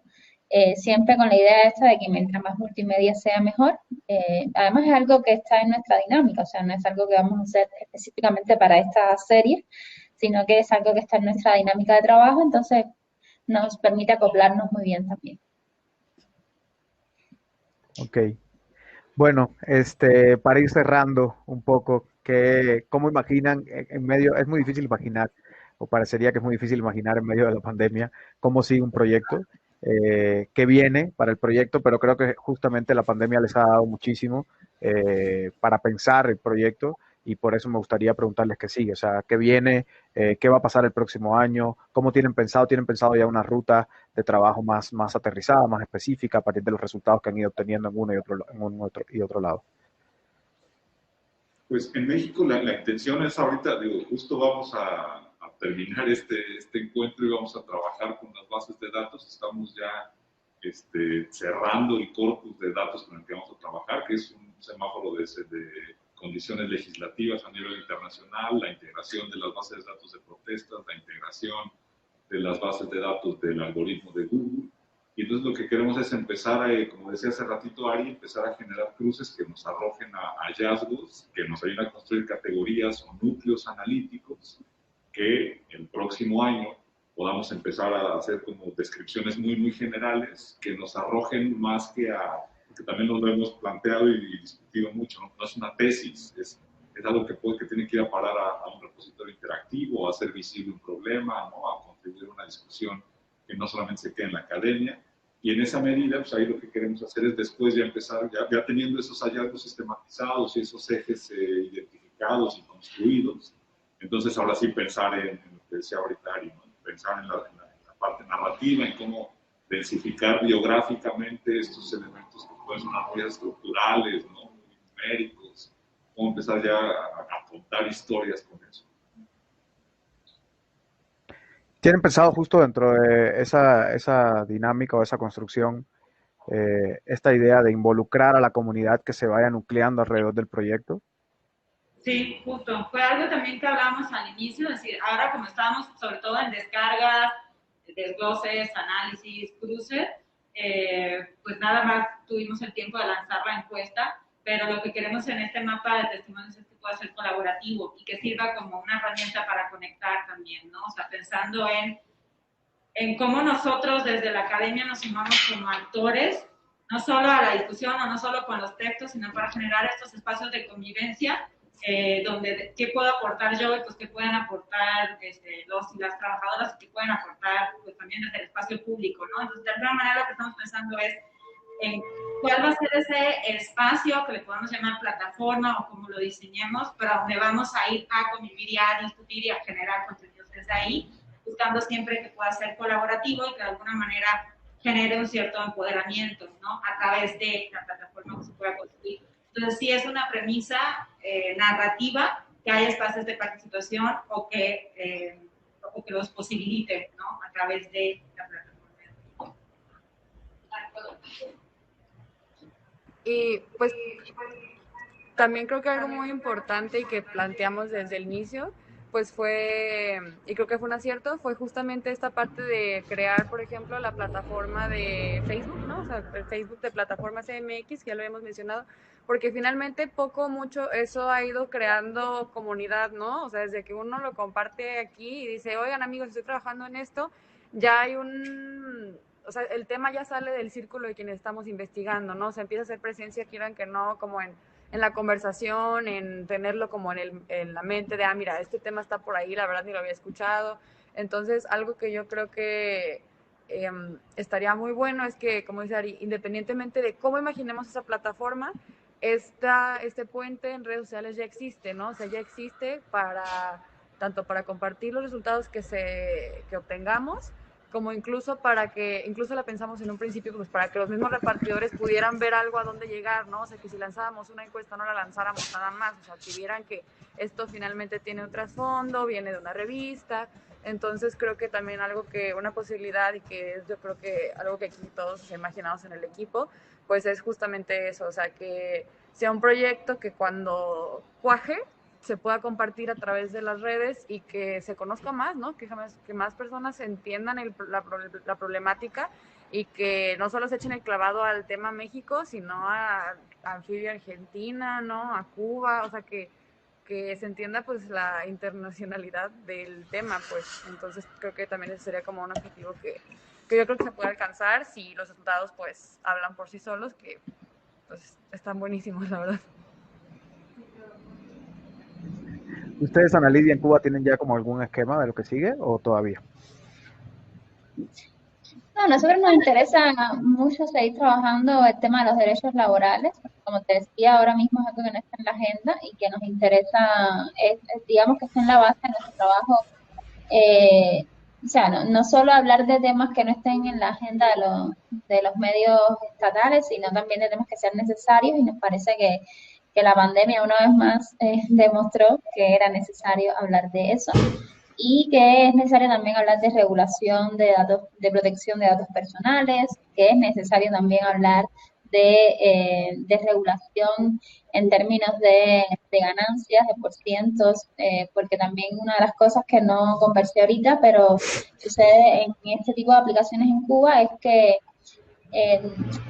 siempre con la idea esta de que mientras más multimedia sea mejor. Además es algo que está en nuestra dinámica, o sea, no es algo que vamos a hacer específicamente para esta serie, sino que es algo que está en nuestra dinámica de trabajo, entonces nos permite acoplarnos muy bien también. Ok. Bueno, para ir cerrando un poco, ¿cómo imaginan en medio? Es muy difícil imaginar, o parecería que es muy difícil imaginar en medio de la pandemia, cómo sigue un proyecto, qué viene para el proyecto, pero creo que justamente la pandemia les ha dado muchísimo para pensar el proyecto, y por eso me gustaría preguntarles qué sigue, o sea, qué viene, qué va a pasar el próximo año, cómo tienen pensado ya una ruta de trabajo más aterrizada, más específica, a partir de los resultados que han ido obteniendo en uno y otro lado. Pues en México la intención es ahorita, justo vamos a terminar este encuentro y vamos a trabajar con las bases de datos. Estamos ya cerrando el corpus de datos con el que vamos a trabajar, que es un semáforo de condiciones legislativas a nivel internacional, la integración de las bases de datos de protestas, la integración de las bases de datos del algoritmo de Google. Y entonces lo que queremos es empezar, como decía hace ratito Ari, empezar a generar cruces que nos arrojen a hallazgos, que nos ayuden a construir categorías o núcleos analíticos, que el próximo año podamos empezar a hacer como descripciones muy, muy generales, que nos arrojen más que que también lo hemos planteado y discutido mucho, ¿no? No es una tesis, es algo que tiene que ir a parar a un repositorio interactivo, a hacer visible un problema, ¿no? A contribuir a una discusión que no solamente se quede en la academia. Y en esa medida, pues ahí lo que queremos hacer es después ya empezar, ya teniendo esos hallazgos sistematizados y esos ejes identificados y construidos, entonces ahora sí pensar en lo que decía ahorita Ari, ¿no? Pensar en la parte narrativa, en cómo densificar biográficamente estos elementos que pueden ser unas ruedas estructurales, ¿no? Numéricos, cómo empezar ya a contar historias con eso. ¿Tienen pensado justo dentro de esa dinámica o esa construcción, esta idea de involucrar a la comunidad que se vaya nucleando alrededor del proyecto? Sí, justo. Fue algo también que hablábamos al inicio, es decir, ahora como estábamos sobre todo en descargas, desgloses, análisis, cruces, pues nada más tuvimos el tiempo de lanzar la encuesta, pero lo que queremos en este mapa de testimonios es que pueda ser colaborativo y que sirva como una herramienta para conectar también, ¿no? O sea, pensando en cómo nosotros desde la academia nos sumamos como actores, no solo a la discusión o no solo con los textos, sino para generar estos espacios de convivencia donde qué puedo aportar yo y pues qué pueden aportar los y las trabajadoras y qué pueden aportar pues también desde el espacio público, ¿no? Entonces, de alguna manera lo que estamos pensando es en cuál va a ser ese espacio que le podemos llamar plataforma o como lo diseñemos, pero donde vamos a ir a convivir y a discutir y a generar contenidos desde ahí, buscando siempre que pueda ser colaborativo y que de alguna manera genere un cierto empoderamiento, ¿no? A través de la plataforma que se pueda construir. Entonces, sí es una premisa narrativa que haya espacios de participación o que los posibiliten, ¿no? A través de la plataforma. Y pues también creo que algo muy importante y que planteamos desde el inicio, pues fue, y creo que fue un acierto, fue justamente esta parte de crear, por ejemplo, la plataforma de Facebook, ¿no? O sea, el Facebook de Plataformas CMX, que ya lo habíamos mencionado, porque finalmente poco o mucho eso ha ido creando comunidad, ¿no? O sea, desde que uno lo comparte aquí y dice, oigan amigos, estoy trabajando en esto, ya hay o sea, el tema ya sale del círculo de quienes estamos investigando, ¿no? O sea, empieza a hacer presencia, quieran que no, como en la conversación, en tenerlo como en la mente de, mira, este tema está por ahí, la verdad ni lo había escuchado. Entonces, algo que yo creo que estaría muy bueno es que, como dice Ari, independientemente de cómo imaginemos esa plataforma, este puente en redes sociales ya existe, ¿no? O sea, ya existe tanto para compartir los resultados que obtengamos, como incluso la pensamos en un principio, pues para que los mismos repartidores pudieran ver algo a dónde llegar, ¿no? O sea, que si lanzábamos una encuesta no la lanzáramos nada más, o sea, que vieran que esto finalmente tiene un trasfondo, viene de una revista. Entonces creo que también una posibilidad y que es yo creo que algo que aquí todos imaginamos en el equipo, pues es justamente eso, o sea, que sea un proyecto que cuando cuaje se pueda compartir a través de las redes y que se conozca más, ¿no? Que más personas entiendan la problemática y que no solo se echen el clavado al tema México, sino a Anfibia Argentina, ¿no? A Cuba, o sea, que se entienda pues la internacionalidad del tema, pues. Entonces creo que también ese sería como un objetivo que yo creo que se puede alcanzar si los resultados pues hablan por sí solos, que pues están buenísimos, la verdad. ¿Ustedes, Ana Lidia, en Cuba tienen ya como algún esquema de lo que sigue o todavía? No, a nosotros nos interesa mucho seguir trabajando el tema de los derechos laborales. Como te decía, ahora mismo es algo que no está en la agenda y que nos interesa, digamos que está en la base de nuestro trabajo. O sea, no solo hablar de temas que no estén en la agenda de los medios estatales, sino también de temas que sean necesarios, y nos parece que la pandemia una vez más demostró que era necesario hablar de eso y que es necesario también hablar de regulación de datos, de protección de datos personales, que es necesario también hablar de regulación en términos de ganancias, de porcientos, porque también una de las cosas que no conversé ahorita, pero sucede en este tipo de aplicaciones en Cuba, es que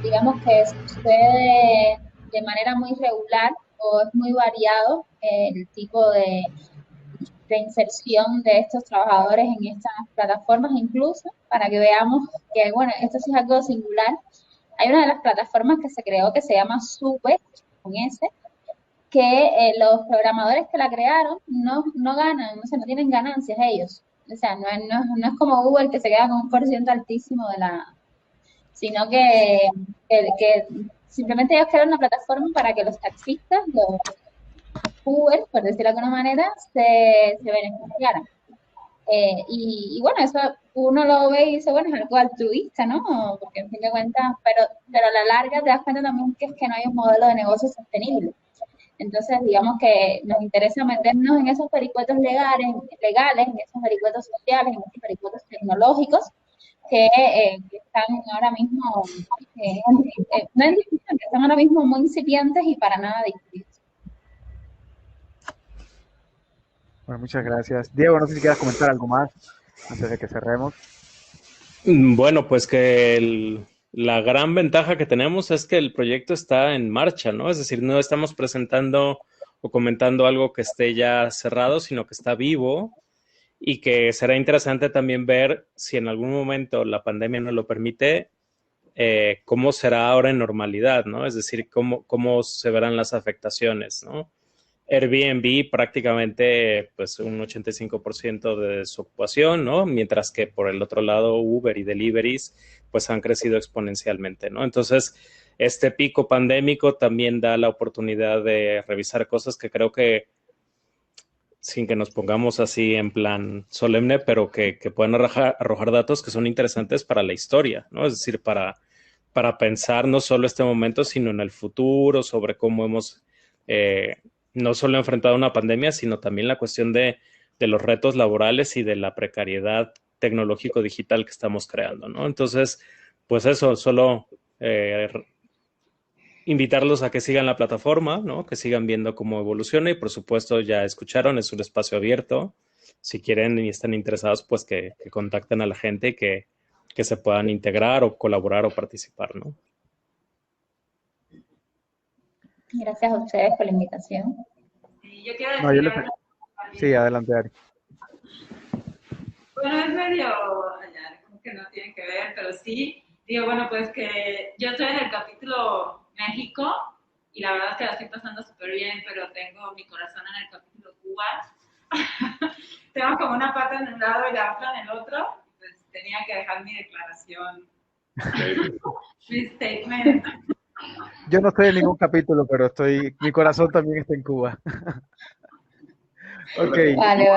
digamos que sucede de manera muy regular o es muy variado el tipo de inserción de estos trabajadores en estas plataformas, incluso para que veamos que, bueno, esto sí es algo singular. hay una de las plataformas que se creó que se llama Super, con S, que los programadores que la crearon no ganan, o sea, no tienen ganancias ellos. O sea, no es como Google que se queda con un porcentaje altísimo sino que simplemente ellos crearon una plataforma para que los taxistas, los Uber, por decirlo de alguna manera, se beneficiaran. Y bueno, eso uno lo ve y dice, bueno, es algo altruista, ¿no? Porque en fin de cuentas, pero a la larga te das cuenta también que es que no hay un modelo de negocio sostenible. Entonces, digamos que nos interesa meternos en esos vericuetos legales, en esos vericuetos sociales, en esos vericuetos tecnológicos que están ahora mismo, no en discusión, que están ahora mismo muy incipientes y para nada discutidos. Bueno, muchas gracias. Diego, no sé si quieras comentar algo más antes de que cerremos. Bueno, pues que la gran ventaja que tenemos es que el proyecto está en marcha, ¿no? Es decir, no estamos presentando o comentando algo que esté ya cerrado, sino que está vivo y que será interesante también ver si en algún momento la pandemia nos lo permite, cómo será ahora en normalidad, ¿no? Es decir, cómo se verán las afectaciones, ¿no? Airbnb prácticamente pues un 85% de su ocupación, ¿no? Mientras que por el otro lado Uber y deliveries pues han crecido exponencialmente, ¿no? Entonces, este pico pandémico también da la oportunidad de revisar cosas que creo que, sin que nos pongamos así en plan solemne, pero que puedan arrojar datos que son interesantes para la historia, ¿no? Es decir, para pensar no solo este momento, sino en el futuro, sobre cómo hemos no solo enfrentado una pandemia, sino también la cuestión de los retos laborales y de la precariedad tecnológico-digital que estamos creando, ¿no? Entonces, pues eso, solo invitarlos a que sigan la plataforma, ¿no? Que sigan viendo cómo evoluciona y, por supuesto, ya escucharon, es un espacio abierto. Si quieren y están interesados, pues que contacten a la gente y que se puedan integrar o colaborar o participar, ¿no? Gracias a ustedes por la invitación. Sí, yo quiero decir Sí, adelante, Ari. Bueno, es medio, como que no tiene que ver, pero sí, digo, bueno, pues que yo estoy en el capítulo México y la verdad es que la estoy pasando súper bien, pero tengo mi corazón en el capítulo Cuba. Tengo como una pata en un lado y la otra en el otro, pues tenía que dejar mi declaración, mi statement. Yo no estoy en ningún capítulo, pero mi corazón también está en Cuba. Ok. Vale.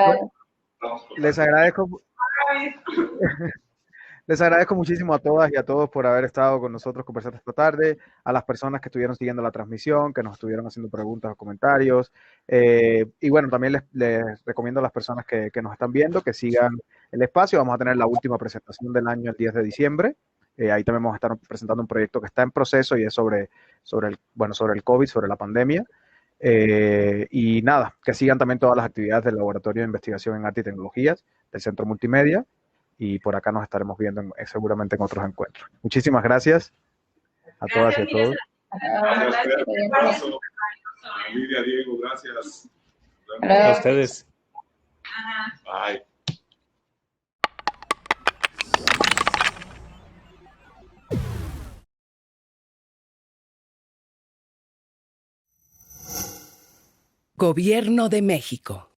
Les agradezco muchísimo a todas y a todos por haber estado con nosotros conversando esta tarde, a las personas que estuvieron siguiendo la transmisión, que nos estuvieron haciendo preguntas o comentarios. Y bueno, también les recomiendo a las personas que nos están viendo que sigan el espacio. Vamos a tener la última presentación del año el 10 de diciembre. Ahí también vamos a estar presentando un proyecto que está en proceso y es sobre el COVID, sobre la pandemia. Y nada, que sigan también todas las actividades del Laboratorio de Investigación en Arte y Tecnologías del Centro Multimedia, y por acá nos estaremos viendo seguramente en otros encuentros. Muchísimas gracias a todas y a todos. Gracias, Lidia, Diego, gracias. A ustedes. Bye. Gobierno de México.